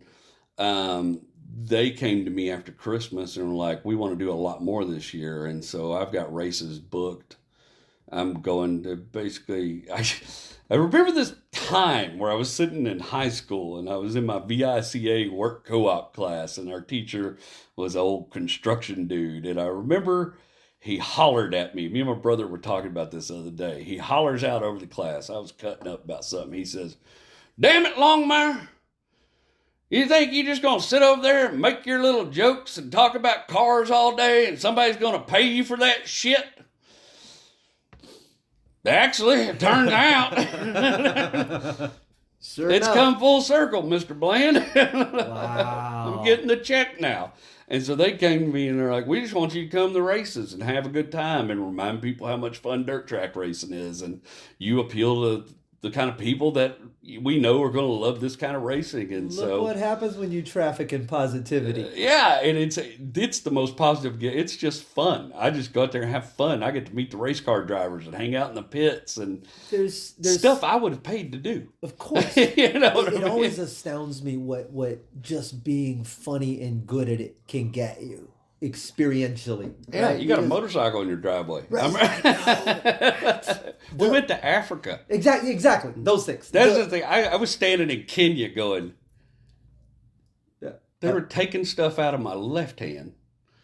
they came to me after Christmas and were like, we want to do a lot more this year. And so I've got races booked. I'm going to basically, I remember this time where I was sitting in high school and I was in my VICA work co-op class and our teacher was an old construction dude. And I remember he hollered at me. Me and my brother were talking about this the other day. He hollers out over the class. I was cutting up about something. He says, Damn it, Longmire. You think you're just going to sit over there and make your little jokes and talk about cars all day and somebody's going to pay you for that shit? Actually, it turns out Sure it's enough. come full circle, Mr. Bland. Wow. I'm getting the check now. And so they came to me and they're like, we just want you to come to the races and have a good time and remind people how much fun dirt track racing is. And you appeal to the kind of people that we know are going to love this kind of racing. And Look what happens when you traffic in positivity. Yeah, and it's the most positive. It's just fun. I just go out there and have fun. I get to meet the race car drivers and hang out in the pits and There's stuff I would have paid to do. Of course. You know what I It mean? always astounds me what just being funny and good at it can get you experientially. Yeah, right? you got a Because- motorcycle in your driveway. Right. We went to Africa. Exactly. Those things. That's the thing. I was standing in Kenya going, Yeah. they were taking stuff out of my left hand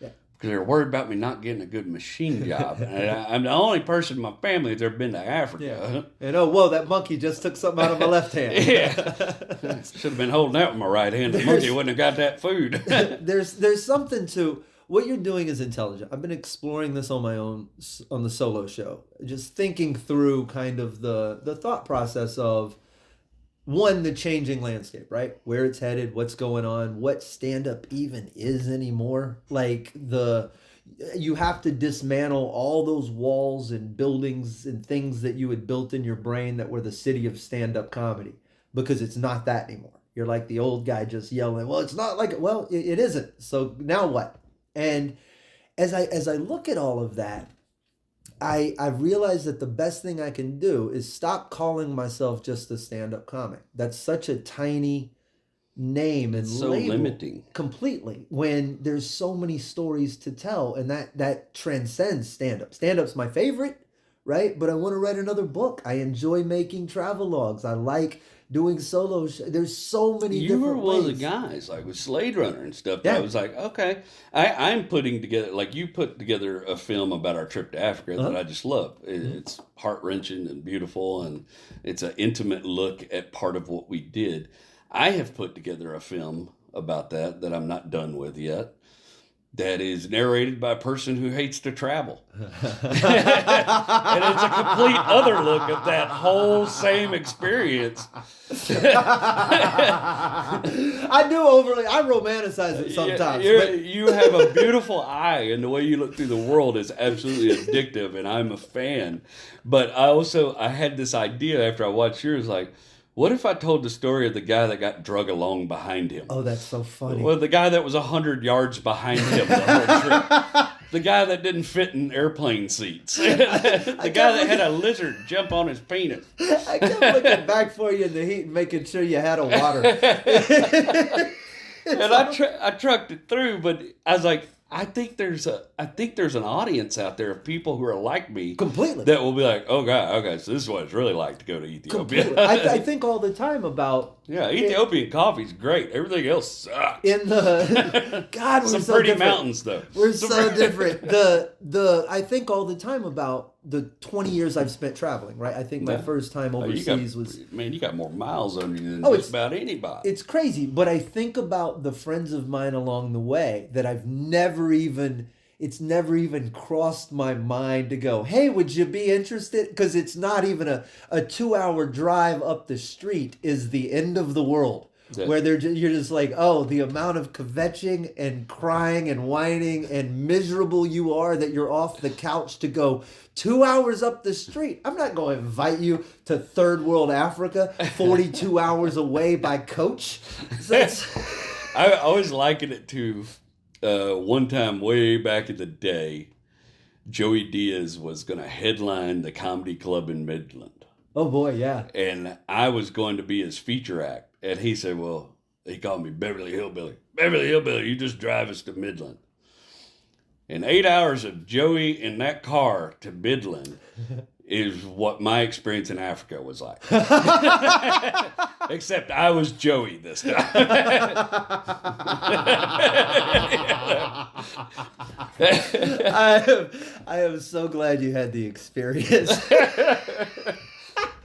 Yeah. because they were worried about me not getting a good machine job. And I'm the only person in my family that's ever been to Africa. Yeah. And whoa, that monkey just took something out of my left hand. Yeah. Should have been holding out with my right hand. The monkey wouldn't have got that food. There's something to what you're doing is intelligent. I've been exploring this on my own on the solo show, just thinking through kind of the thought process of one, the changing landscape, right? Where it's headed, what's going on, what stand-up even is anymore. Like you have to dismantle all those walls and buildings and things that you had built in your brain that were the city of stand-up comedy, because it's not that anymore. You're like the old guy just yelling, well, it's not like it. Well, it isn't. So now what? And as I look at all of that, I realize that the best thing I can do is stop calling myself just a stand-up comic. That's such a tiny name and So label limiting. completely, when there's so many stories to tell, and that transcends stand-up. Stand-up's my favorite, right? But I want to write another book. I enjoy making travel logs. I like doing solo there's so many You different were one of the ways. guys, like with Slade Runner and stuff. Yeah. I was like, okay, I'm putting together, like you put together a film about our trip to Africa that I just love. It's heart-wrenching and beautiful, and it's an intimate look at part of what we did. I have put together a film about that I'm not done with yet, that is narrated by a person who hates to travel. And it's a complete other look of that whole same experience. I romanticize it sometimes. You have a beautiful eye, and the way you look through the world is absolutely addictive, and I'm a fan. But I had this idea after I watched yours, like, what if I told the story of the guy that got drug along behind him? Oh, that's so funny. Well, the guy that was 100 yards behind him the whole trip. The guy that didn't fit in airplane seats. The guy that had a lizard jump on his penis. I kept looking back for you in the heat and making sure you had a water. And I trucked it through, but I was like, I think there's an audience out there of people who are like me Completely. that will be like, oh god, okay, so this is what it's really like to go to Ethiopia. Completely. I think all the time about Yeah, Ethiopian coffee's great. Everything else sucks. in the God, we're Some so pretty different. mountains though. We're so different. I think all the time about the 20 years I've spent traveling, right? I think my first time overseas was... Man, you got more miles on you than Oh, just about anybody. It's crazy, but I think about the friends of mine along the way that it's never even crossed my mind to go, hey, would you be interested? Because it's not even a 2-hour drive up the street is the end of the world. Yeah. Where you're just like, oh, the amount of kvetching and crying and whining and miserable you are that you're off the couch to go 2 hours up the street. I'm not going to invite you to third world Africa, 42 hours away by coach. So I always liken it to one time way back in the day, Joey Diaz was going to headline the comedy club in Midland. oh boy, yeah. And I was going to be his feature act. And he said, well, he called me Beverly Hillbilly. Beverly Hillbilly, you just drive us to Midland. And 8 hours of Joey in that car to Midland is what my experience in Africa was like. Except I was Joey this time. I am so glad you had the experience.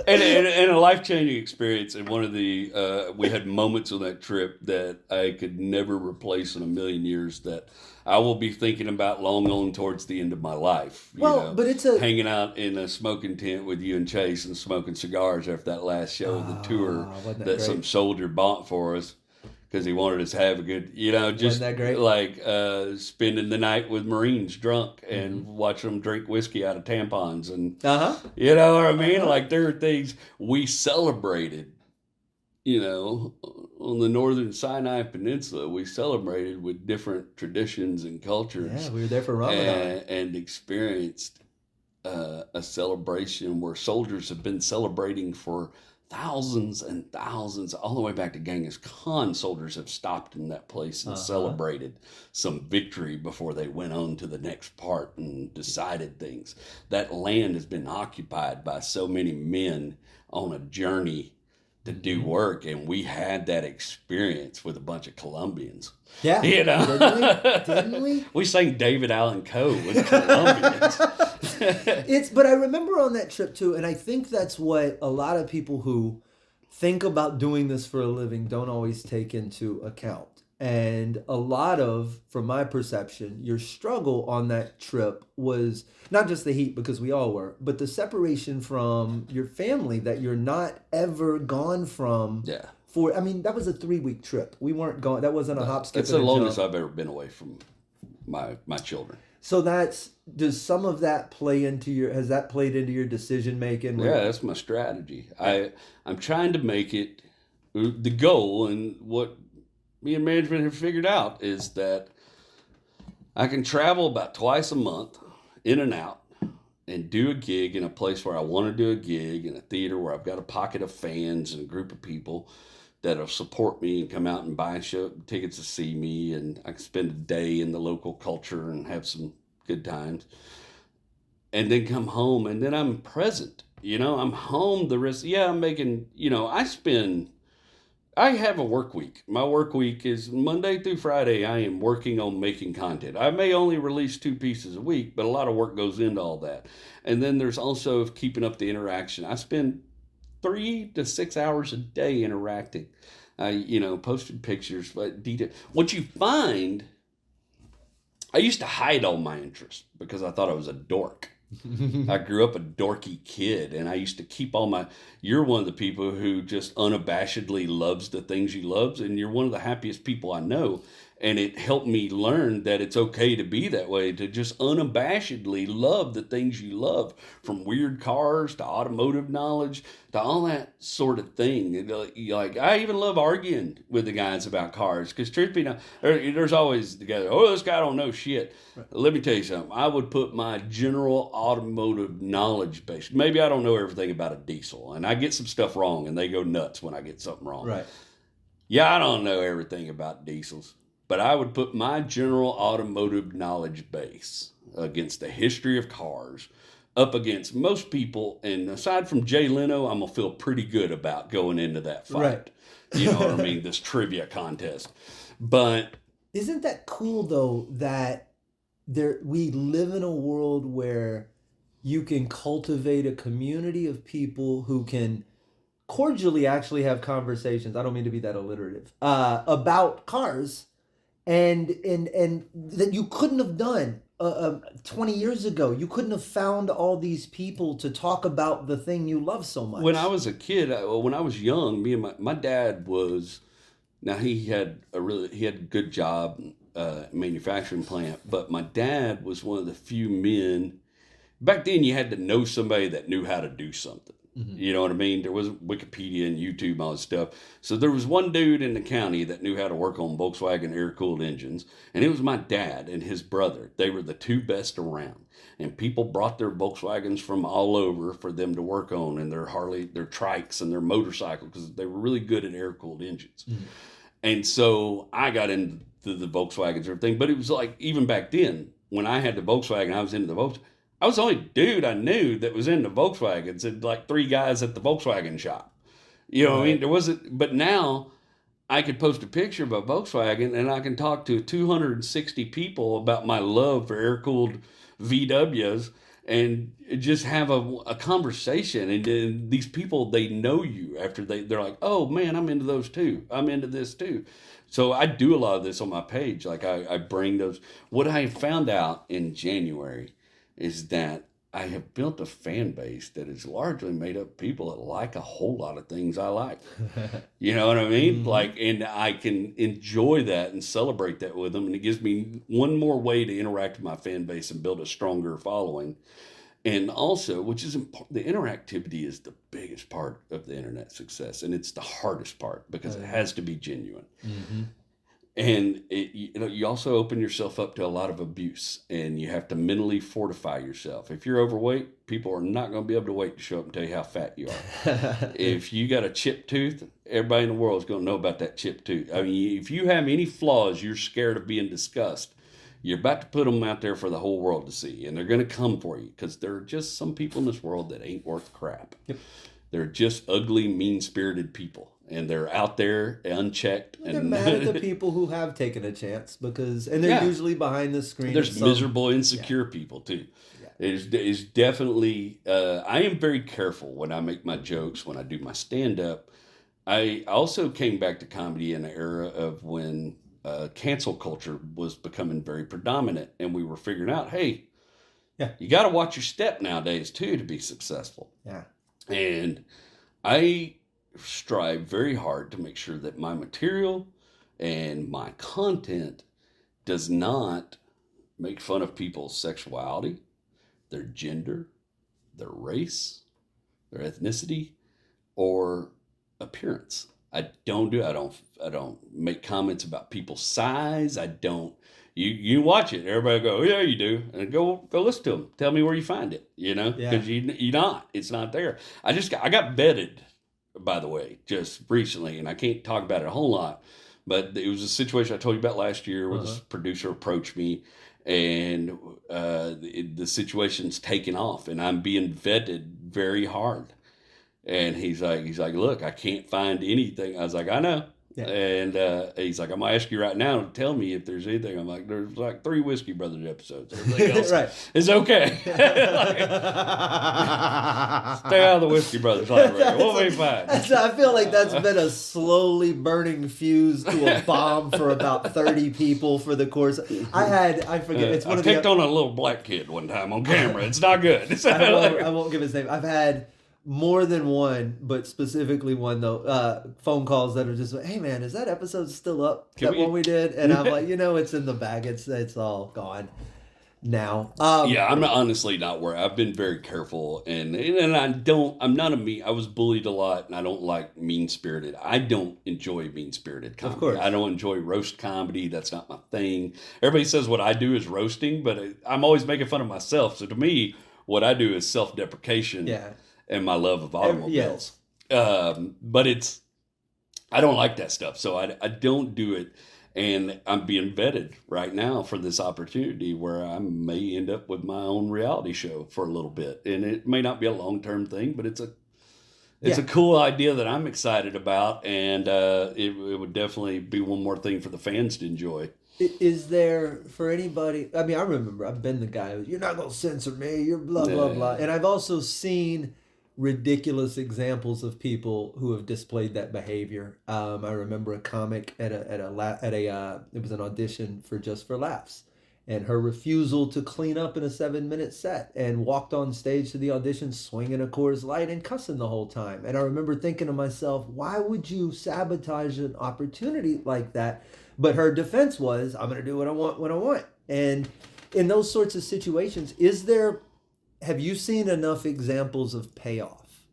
and a life-changing experience. And one of the we had moments on that trip that I could never replace in a million years, that I will be thinking about long on towards the end of my life. But it's hanging out in a smoking tent with you and Chase and smoking cigars after that last show of the tour that some soldier bought for us, because he wanted us to have a good, just like spending the night with Marines drunk and watching them drink whiskey out of tampons. And, you know what I mean? Like, there are things we celebrated, on the northern Sinai Peninsula. We celebrated with different traditions and cultures. Yeah, we were there for Ramadan. And experienced a celebration where soldiers have been celebrating for thousands and thousands, all the way back to Genghis Khan. Soldiers have stopped in that place and celebrated some victory before they went on to the next part and decided things. That land has been occupied by so many men on a journey to do work, and we had that experience with a bunch of Colombians. Yeah. Didn't we? We sang David Allan Coe with Colombians. But I remember on that trip too, and I think that's what a lot of people who think about doing this for a living don't always take into account. And a lot of, from my perception, your struggle on that trip was not just the heat, because we all were, but the separation from your family that you're not ever gone from. Yeah. That was a 3-week trip. We weren't gone. That wasn't a hop, skip, It's the longest I've ever been away from my children. So does some of that has that played into your decision making? Yeah, that's my strategy. I'm trying to make it the goal, and what me and management have figured out is that I can travel about twice a month, in and out, and do a gig in a place where I want to do a gig, in a theater where I've got a pocket of fans and a group of people that'll support me and come out and buy tickets to see me, and I can spend a day in the local culture and have some good times, and then come home, and then I'm present. I'm home the rest. Yeah, I'm making. I have a work week. My work week is Monday through Friday. I am working on making content. I may only release 2 pieces a week, but a lot of work goes into all that. And then there's also keeping up the interaction. I spend 3 to 6 hours a day interacting. Posted pictures, but detail. What you find, I used to hide all my interests because I thought I was a dork. I grew up a dorky kid, and I used to keep you're one of the people who just unabashedly loves the things you love, and you're one of the happiest people I know. And it helped me learn that it's okay to be that way, to just unabashedly love the things you love, from weird cars to automotive knowledge to all that sort of thing. Like, I even love arguing with the guys about cars, because truth be known, there's always the guy, this guy don't know shit. Right. Let me tell you something. I would put my general automotive knowledge base. Maybe I don't know everything about a diesel, and I get some stuff wrong, and they go nuts when I get something wrong. Right. Yeah, I don't know everything about diesels. But I would put my general automotive knowledge base against the history of cars, up against most people. And aside from Jay Leno, I'm going to feel pretty good about going into that fight. Right. You know what I mean? This trivia contest. But isn't that cool, though, that we live in a world where you can cultivate a community of people who can cordially actually have conversations, I don't mean to be that alliterative, about cars. And that you couldn't have done 20 years ago. You couldn't have found all these people to talk about the thing you love so much. When I was a kid, when I was young, me and my dad was, now he had a good job, manufacturing plant, but my dad was one of the few men. Back then, you had to know somebody that knew how to do something. Mm-hmm. You know what I mean? There wasn't Wikipedia and YouTube and all this stuff. So there was one dude in the county that knew how to work on Volkswagen air-cooled engines, and it was my dad and his brother. They were the 2 best around. And people brought their Volkswagens from all over for them to work on, and their trikes and their motorcycles, because they were really good at air-cooled engines. Mm-hmm. And so I got into the Volkswagens and everything, but it was like, even back then, when I had the Volkswagen, I was into the Volkswagen. I was the only dude I knew that was into Volkswagens, and like 3 guys at the Volkswagen shop. You know what I mean? There wasn't, but now I could post a picture of a Volkswagen, and I can talk to 260 people about my love for air-cooled VWs, and just have a conversation. And then these people, they know you after they're like, oh man, I'm into those too. I'm into this too. So I do a lot of this on my page. Like I bring those. What I found out in January is that I have built a fan base that is largely made up of people that like a whole lot of things I like. You know what I mean? Mm-hmm. Like, and I can enjoy that and celebrate that with them. And it gives me one more way to interact with my fan base and build a stronger following. And also, which is important, the interactivity is the biggest part of the internet success. And it's the hardest part because it has to be genuine. Mm-hmm. And you also open yourself up to a lot of abuse, and you have to mentally fortify yourself. If you're overweight, people are not going to be able to wait to show up and tell you how fat you are. If you got a chipped tooth, everybody in the world is going to know about that chipped tooth. I mean, if you have any flaws, you're scared of being discussed. You're about to put them out there for the whole world to see, and they're going to come for you because there are just some people in this world that ain't worth crap. Yep. They're just ugly, mean-spirited people. And they're out there unchecked. And they're mad at the people who have taken a chance and they're usually behind the screen. There's miserable, insecure people too. Yeah. It's definitely, I am very careful when I make my jokes, when I do my stand-up. I also came back to comedy in an era of when cancel culture was becoming very predominant, and we were figuring out, hey, you got to watch your step nowadays too to be successful. Yeah. And I strive very hard to make sure that my material and my content does not make fun of people's sexuality, their gender, their race, their ethnicity, or appearance. I don't make comments about people's size. I don't. You watch it. Everybody go, oh, yeah, you do. And go listen to them. Tell me where you find it, because you're not. It's not there. I got vetted, by the way, just recently, and I can't talk about it a whole lot, but it was a situation I told you about last year where this producer approached me, and the situation's taken off, and I'm being vetted very hard. And he's like, look, I can't find anything. I was like, I know. Yeah. And he's like, I'm going to ask you right now to tell me if there's anything. I'm like, there's like 3 Whiskey Brothers episodes. Everything else right. is okay. Stay out of the Whiskey Brothers library. We'll be fine. I feel like that's been a slowly burning fuse to a bomb for about 30 people for the course. I forget. It's one I picked on a little black kid one time on camera. It's not good. I won't give his name. I've had more than one, but specifically one though, phone calls that are just like, hey man, is that episode still up? One we did? And I'm like, it's in the bag. It's all gone now. I'm honestly not worried. I've been very careful, and I'm not I was bullied a lot, and I don't like mean-spirited. I don't enjoy mean-spirited comedy. Of course. I don't enjoy roast comedy. That's not my thing. Everybody says what I do is roasting, but I'm always making fun of myself. So to me, what I do is self-deprecation. Yeah. And my love of automobiles. But I don't like that stuff. So I don't do it. And I'm being vetted right now for this opportunity where I may end up with my own reality show for a little bit. And it may not be a long-term thing, but it's a cool idea that I'm excited about. And it would definitely be one more thing for the fans to enjoy. Is there, for anybody, I mean, I remember I've been the guy who's, you're not going to censor me, you're blah, blah, blah. And I've also seen ridiculous examples of people who have displayed that behavior. I remember a comic it was an audition for Just for Laughs, and her refusal to clean up in a 7-minute set, and walked on stage to the audition swinging a Coors Light and cussing the whole time. And I remember thinking to myself, why would you sabotage an opportunity like that? But her defense was, I'm going to do what I want when I want. And in those sorts of situations, have you seen enough examples of payoff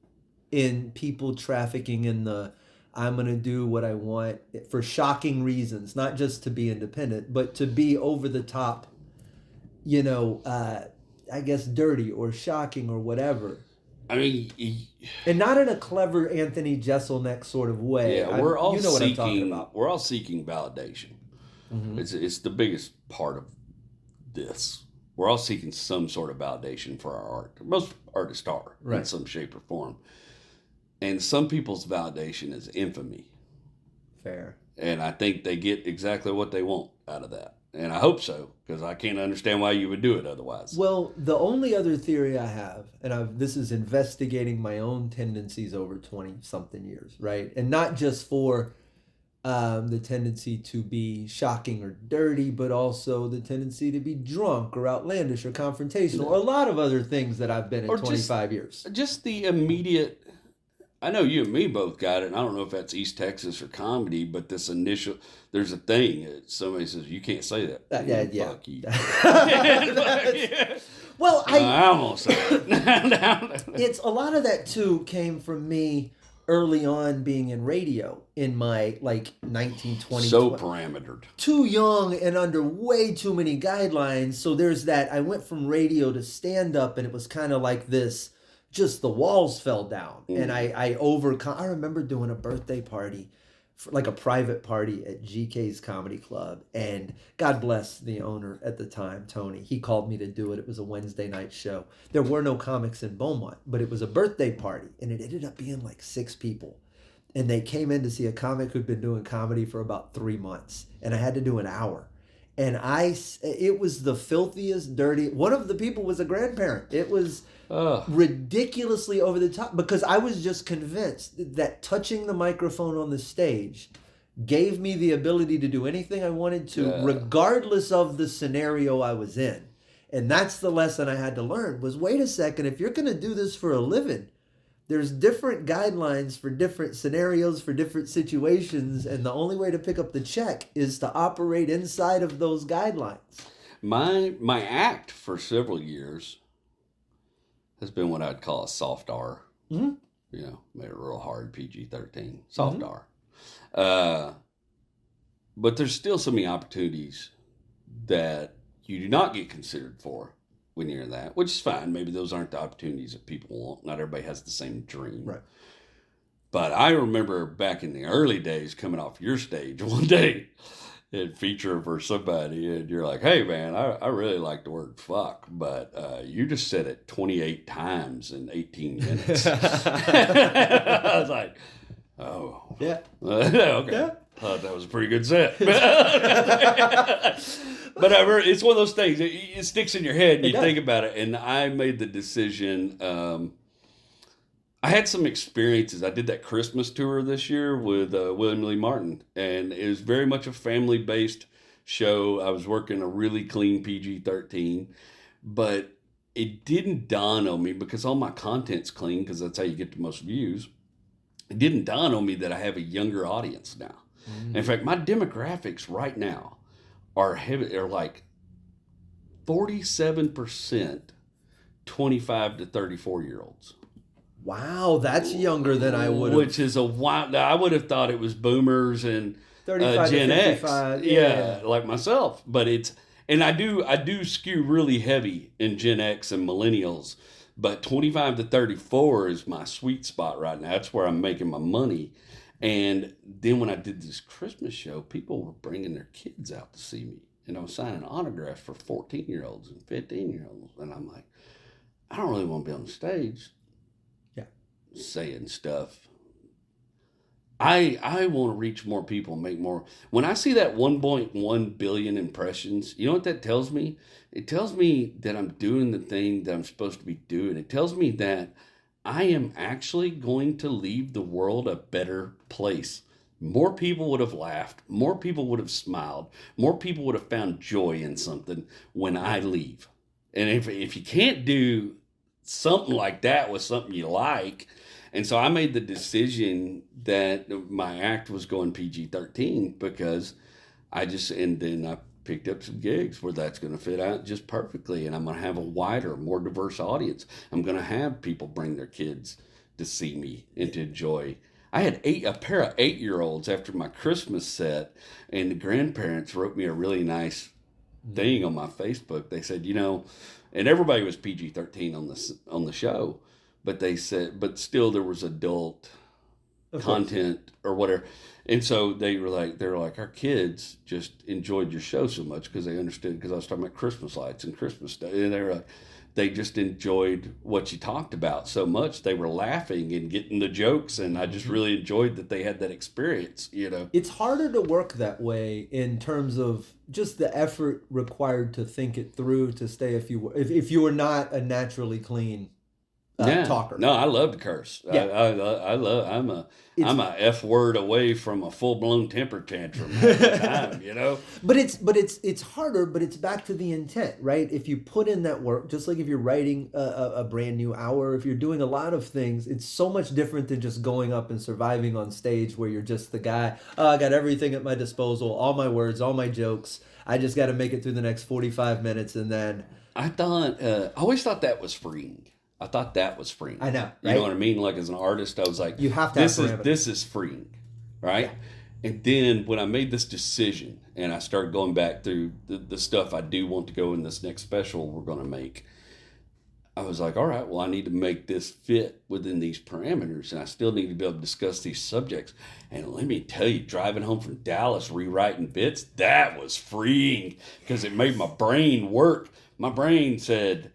in people trafficking in the I'm going to do what I want for shocking reasons, not just to be independent, but to be over the top, I guess dirty or shocking or whatever? I mean, and not in a clever Anthony Jeselnik sort of way. Yeah, we're all what I'm talking about. We're all seeking validation. Mm-hmm. It's the biggest part of this. We're all seeking some sort of validation for our art. Most artists are, in some shape or form. And some people's validation is infamy. Fair. And I think they get exactly what they want out of that. And I hope so, because I can't understand why you would do it otherwise. Well, the only other theory I have, and this is investigating my own tendencies over 20 something years, right? And not just for the tendency to be shocking or dirty, but also the tendency to be drunk or outlandish or confrontational, or a lot of other things that I've been in 25 years. Just the immediate, I know you and me both got it, and I don't know if that's East Texas or comedy, but this initial, there's a thing, somebody says, you can't say that. Yeah. Fuck you. Well, I almost said it. It's a lot of that, too, came from me early on being in radio in my 19, 20. So parametered. Too young and under way too many guidelines. So there's that. I went from radio to stand up, and it was kind of like this, just the walls fell down. And I remember doing a birthday party, like a private party at GK's Comedy Club. And God bless the owner at the time, Tony. He called me to do it. It was a Wednesday night show. There were no comics in Beaumont, but it was a birthday party. And it ended up being like 6 people. And they came in to see a comic who'd been doing comedy for about 3 months. And I had to do an hour. And it was the filthiest, dirty. One of the people was a grandparent. It was ridiculously over the top, because I was just convinced that touching the microphone on the stage gave me the ability to do anything I wanted to, regardless of the scenario I was in. And that's the lesson I had to learn was, wait a second, if you're going to do this for a living, there's different guidelines for different scenarios, for different situations, and the only way to pick up the check is to operate inside of those guidelines. My act for several years has been what I'd call a soft R. Mm-hmm. Made it real hard, PG-13. Soft R. But there's still so many opportunities that you do not get considered for when you're in that, which is fine. Maybe those aren't the opportunities that people want. Not everybody has the same dream. Right. But I remember back in the early days coming off your stage one day and feature for somebody, and you're like, hey, man, I really like the word fuck, but you just said it 28 times in 18 minutes. I was like, oh. Yeah. Okay. Yeah. Thought that was a pretty good set. But it's one of those things. It sticks in your head, and you think about it. And I made the decision. I had some experiences. I did that Christmas tour this year with William Lee Martin, and it was very much a family-based show. I was working a really clean PG-13, but it didn't dawn on me, because all my content's clean, because that's how you get the most views. It didn't dawn on me that I have a younger audience now. In fact, my demographics right now are like 47% 25 to 34-year-olds. Wow, that's younger than I would have. Which is a wild. I would have thought it was boomers and 35 Gen to X. 55. Yeah, like myself. But I do skew really heavy in Gen X and millennials. But 25 to 34 is my sweet spot right now. That's where I'm making my money. And then when I did this Christmas show, people were bringing their kids out to see me. And I was signing autographs for 14-year-olds and 15-year-olds. And I'm like, I don't really want to be on the stage saying stuff. I want to reach more people and make more. When I see that 1.1 billion impressions, you know what that tells me? It tells me that I'm doing the thing that I'm supposed to be doing. It tells me that I am actually going to leave the world a better place. More people would have laughed. More people would have smiled. More people would have found joy in something when I leave. And if you can't do something like that with something you like, and so I made the decision that my act was going PG-13, because and then I picked up some gigs where that's going to fit out just perfectly. And I'm going to have a wider, more diverse audience. I'm going to have people bring their kids to see me and to enjoy. I had a pair of 8-year-olds after my Christmas set, and the grandparents wrote me a really nice thing on my Facebook. They said, and everybody was PG-13 on the show, but they said, but still there was adult content or whatever. And so they were like, our kids just enjoyed your show so much because they understood, because I was talking about Christmas lights and Christmas stuff. And they were like, they just enjoyed what you talked about so much. They were laughing and getting the jokes, and I just really enjoyed that they had that experience, you know. It's harder to work that way in terms of just the effort required to think it through, to stay if you were not a naturally clean talker. No, I love to curse. Yeah. I love. I'm a F word away from a full blown temper tantrum at the time, you know. But it's harder. But it's back to the intent, right? If you put in that work, just like if you're writing a brand new hour, if you're doing a lot of things, it's so much different than just going up and surviving on stage where you're just the guy. Oh, I got everything at my disposal, all my words, all my jokes. I just got to make it through the next 45 minutes, and then I always thought that was freeing. I thought that was freeing. I know, right? You know what I mean? Like as an artist, I was like, you have to have parameters. This is freeing, right? Yeah. And then when I made this decision and I started going back through the stuff I do want to go in this next special we're going to make, I was like, all right, well, I need to make this fit within these parameters, and I still need to be able to discuss these subjects. And let me tell you, driving home from Dallas, rewriting bits, that was freeing because it made my brain work. My brain said,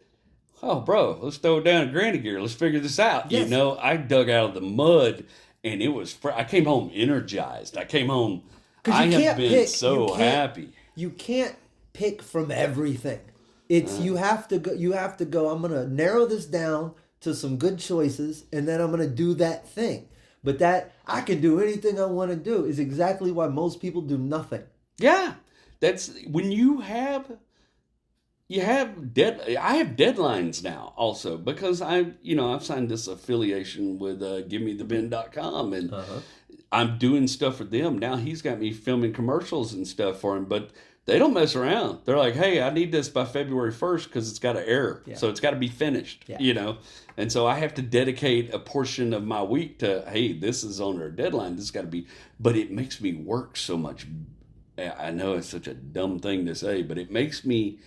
oh, bro, let's throw it down to granny gear. Let's figure this out. Yes. You know, I dug out of the mud, and it was. I came home energized. I came home. I have been so happy. You can't pick from everything. It's you have to go. You have to go. I'm gonna narrow this down to some good choices, and then I'm gonna do that thing. But that I can do anything I want to do is exactly why most people do nothing. Yeah, that's when you have. I have deadlines now also because I've signed this affiliation with GiveMeTheBend.com, and I'm doing stuff for them. Now he's got me filming commercials and stuff for him, but they don't mess around. They're like, hey, I need this by February 1st because it's got an error. Yeah. So it's got to be finished, you know? And so I have to dedicate a portion of my week to, hey, this is on our deadline. This has got to be, but it makes me work so much. I know it's such a dumb thing to say, but it makes me,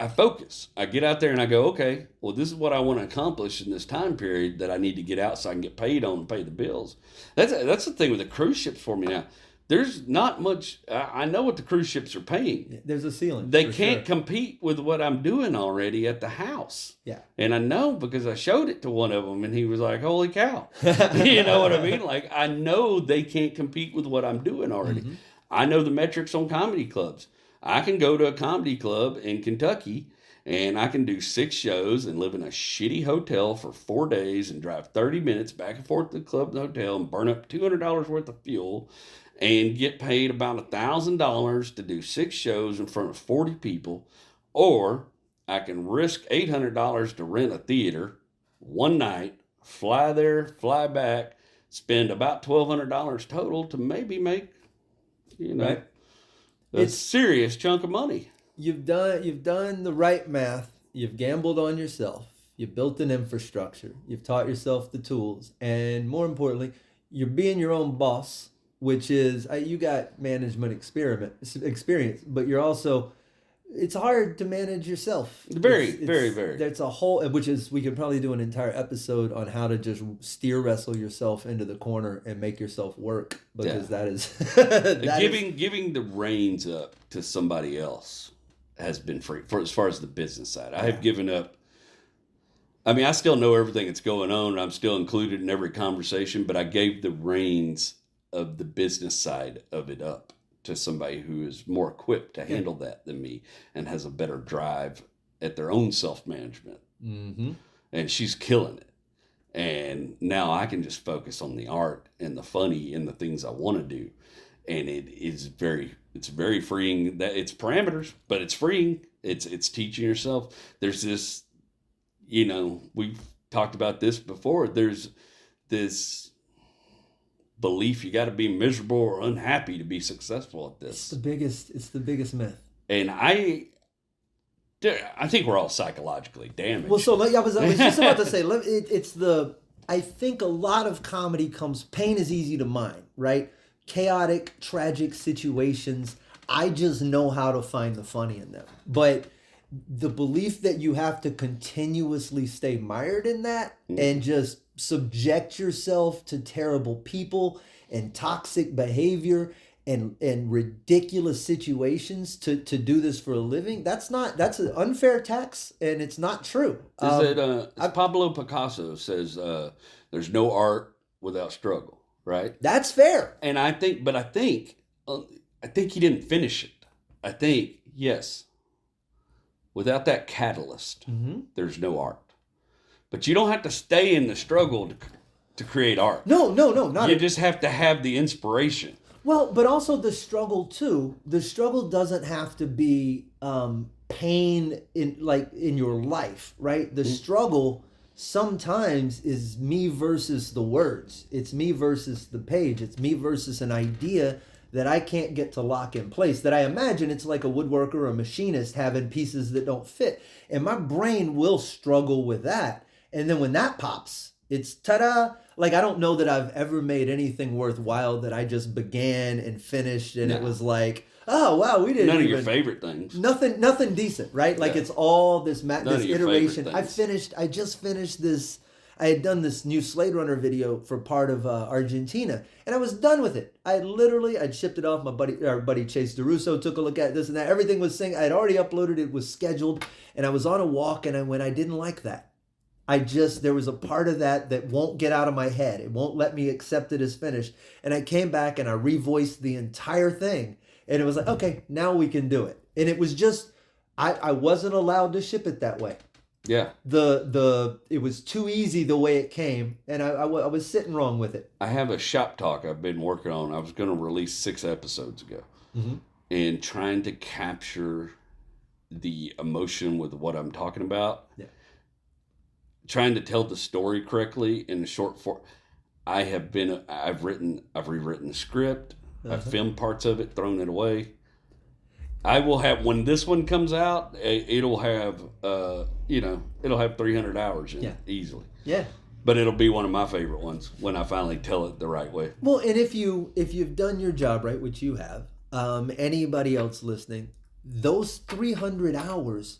I focus. I get out there and I go, okay, well, this is what I want to accomplish in this time period that I need to get out so I can get paid on and pay the bills. That's the thing with the cruise ships for me now. There's not much. I know what the cruise ships are paying. There's a ceiling. They can't compete with what I'm doing already at the house. Yeah. And I know because I showed it to one of them and he was like, holy cow. You know what I mean? Like, I know they can't compete with what I'm doing already. Mm-hmm. I know the metrics on comedy clubs. I can go to a comedy club in Kentucky and I can do 6 shows and live in a shitty hotel for 4 days and drive 30 minutes back and forth to the club and hotel and burn up $200 worth of fuel and get paid about $1,000 to do 6 shows in front of 40 people. Or I can risk $800 to rent a theater one night, fly there, fly back, spend about $1,200 total to maybe make, right. It's a serious chunk of money. You've done the right math. You've gambled on yourself. You've built an infrastructure. You've taught yourself the tools. And more importantly, you're being your own boss, which is, you got management experience, but you're also, it's hard to manage yourself. Very. That's a whole, which is, we could probably do an entire episode on how to just steer wrestle yourself into the corner and make yourself work, because that is giving the reins up to somebody else has been free for as far as the business side. I have given up. I mean, I still know everything that's going on. And I'm still included in every conversation, but I gave the reins of the business side of it up to somebody who is more equipped to handle that than me and has a better drive at their own self-management. Mm-hmm. And she's killing it. And now I can just focus on the art and the funny and the things I want to do. And it's very freeing. That it's parameters, but it's freeing. It's teaching yourself. There's this, we've talked about this before. There's this belief you got to be miserable or unhappy to be successful at this. It's the biggest myth. And I think we're all psychologically damaged. Well, so I was just about to say, I think a lot of comedy pain is easy to mind, right? Chaotic, tragic situations. I just know how to find the funny in them. But the belief that you have to continuously stay mired in that and just subject yourself to terrible people and toxic behavior and ridiculous situations to do this for a living, that's an unfair tax, and it's not true. Pablo Picasso says there's no art without struggle, right? That's fair. And I think he didn't finish it. I think, yes, without that catalyst, there's no art. But you don't have to stay in the struggle to create art. No, not. You just have to have the inspiration. Well, but also the struggle too. The struggle doesn't have to be pain in your life, right? The struggle sometimes is me versus the words. It's me versus the page. It's me versus an idea that I can't get to lock in place. That I imagine it's like a woodworker or a machinist having pieces that don't fit, and my brain will struggle with that. And then when that pops, it's ta-da. Like, I don't know that I've ever made anything worthwhile that I just began and finished, and it was like, oh wow, we didn't. None of your favorite things. Nothing decent, right? Like, it's all this iteration. I just finished this. I had done this new Slade Runner video for part of Argentina, and I was done with it. I'd shipped it off. Our buddy Chase DeRusso took a look at this and that. Everything was synced. I had already uploaded it, was scheduled, and I was on a walk, and I didn't like that. There was a part of that won't get out of my head. It won't let me accept it as finished. And I came back and I revoiced the entire thing. And it was like, okay, now we can do it. And it was just, I wasn't allowed to ship it that way. Yeah. It was too easy the way it came. And I was sitting wrong with it. I have a shop talk I've been working on. I was going to release 6 episodes ago. And trying to capture the emotion with what I'm talking about. Yeah. Trying to tell the story correctly in the short form. I've rewritten the script. I've filmed parts of it, thrown it away. I will have, when this one comes out, it'll have 300 hours in it easily. Yeah. But it'll be one of my favorite ones when I finally tell it the right way. Well, and if you've done your job right, which you have, anybody else listening, those 300 hours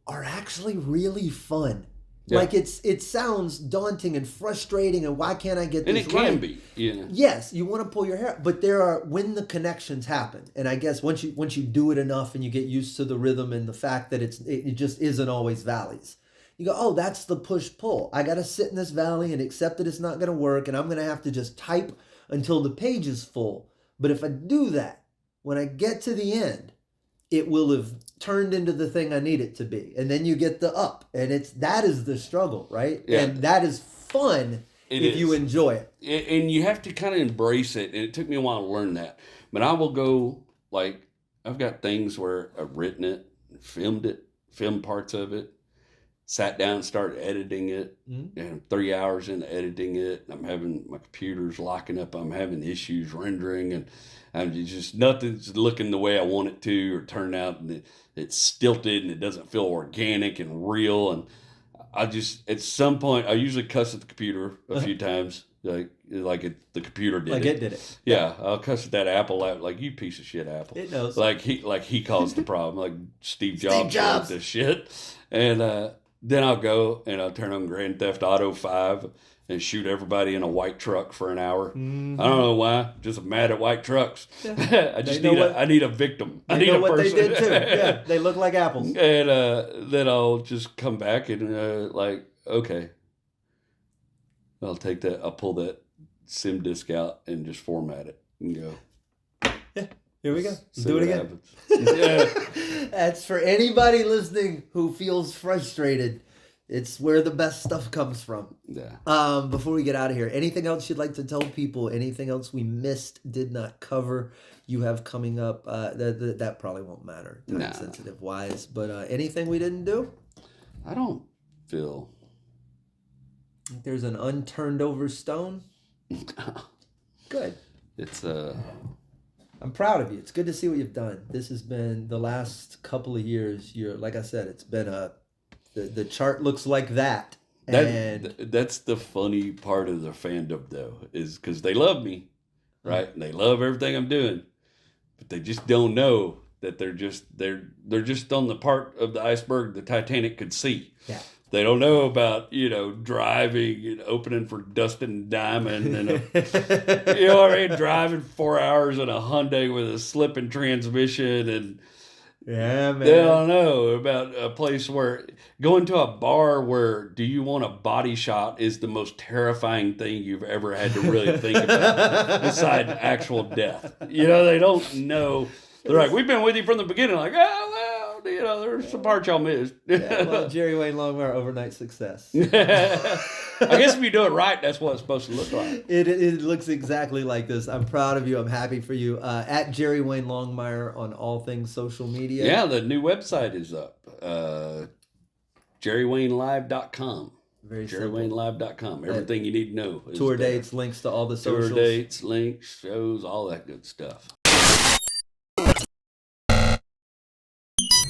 are actually really fun. Yeah. Like, it sounds daunting and frustrating, and why can't I get this right? And it can be, yeah. Yes, you want to pull your hair out, but when the connections happen, and I guess once you do it enough and you get used to the rhythm and the fact that it just isn't always valleys, you go, oh, that's the push-pull. I got to sit in this valley and accept that it's not going to work, and I'm going to have to just type until the page is full. But if I do that, when I get to the end, it will have turned into the thing I need it to be. And then you get the up. And that is the struggle, right? Yeah. And that is fun if you enjoy it. And you have to kind of embrace it. And it took me a while to learn that. But I will go, like, I've got things where I've written it, filmed parts of it, sat down and started editing it. And 3 hours into editing it, I'm having, my computer's locking up. I'm having issues rendering, and I'm just, nothing's looking the way I want it to, or turn out, and it's stilted and it doesn't feel organic and real. And I just, at some point, I usually cuss at the computer a few times, the computer did it. Like it did it. Yeah, I'll cuss at that Apple app, like, you piece of shit, Apple. It knows. Like he caused the problem, like Steve Jobs caused this shit. And then I'll go and I'll turn on Grand Theft Auto 5 and shoot everybody in a white truck for an hour. I don't know why. Just mad at white trucks. Yeah. I need a victim. I need a person. What they did too. Yeah, they look like apples. And then I'll just come back and okay. I'll take that. I'll pull that SIM disk out and just format it and go. Yeah. Here we go. Let's do it again. Yeah. That's for anybody listening who feels frustrated. It's where the best stuff comes from. Yeah. Before we get out of here, anything else you'd like to tell people? Anything else we missed, did not cover, you have coming up? That probably won't matter, time sensitive wise. But anything we didn't do? I don't feel. There's an unturned over stone. Good. It's I'm proud of you. It's good to see what you've done. This has been the last couple of years. Like I said, it's been the chart looks like that. And that's the funny part of the fandom, though, is because they love me, right? And they love everything I'm doing, but they just don't know that they're just on the part of the iceberg the Titanic could see. Yeah. They don't know about, driving and opening for Dustin Diamond and, driving 4 hours in a Hyundai with a slipping transmission. And yeah, man. they don't know about a place where going to a bar where do you want a body shot is the most terrifying thing you've ever had to really think about beside actual death. They don't know. They're like, we've been with you from the beginning. Like, there's some parts y'all missed. Yeah, well, Jerry Wayne Longmire, overnight success. I guess if you do it right, that's what it's supposed to look like. It looks exactly like this. I'm proud of you. I'm happy for you. At Jerry Wayne Longmire on all things social media. Yeah, the new website is up. JerryWayneLive.com. Very simple. JerryWayneLive.com. Everything you need to know. Tour dates, links to all the socials. Tour dates, links, shows, all that good stuff.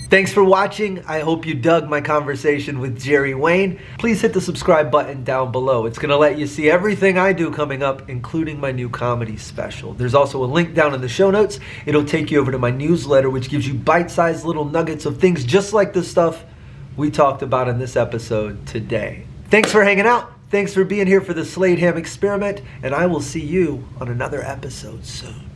Thanks for watching. I hope you dug my conversation with Jerry Wayne. Please hit the subscribe button down below. It's going to let you see everything I do coming up, including my new comedy special. There's also a link down in the show notes. It'll take you over to my newsletter, which gives you bite-sized little nuggets of things just like the stuff we talked about in this episode today. Thanks for hanging out. Thanks for being here for the Slade Ham experiment, and I will see you on another episode soon.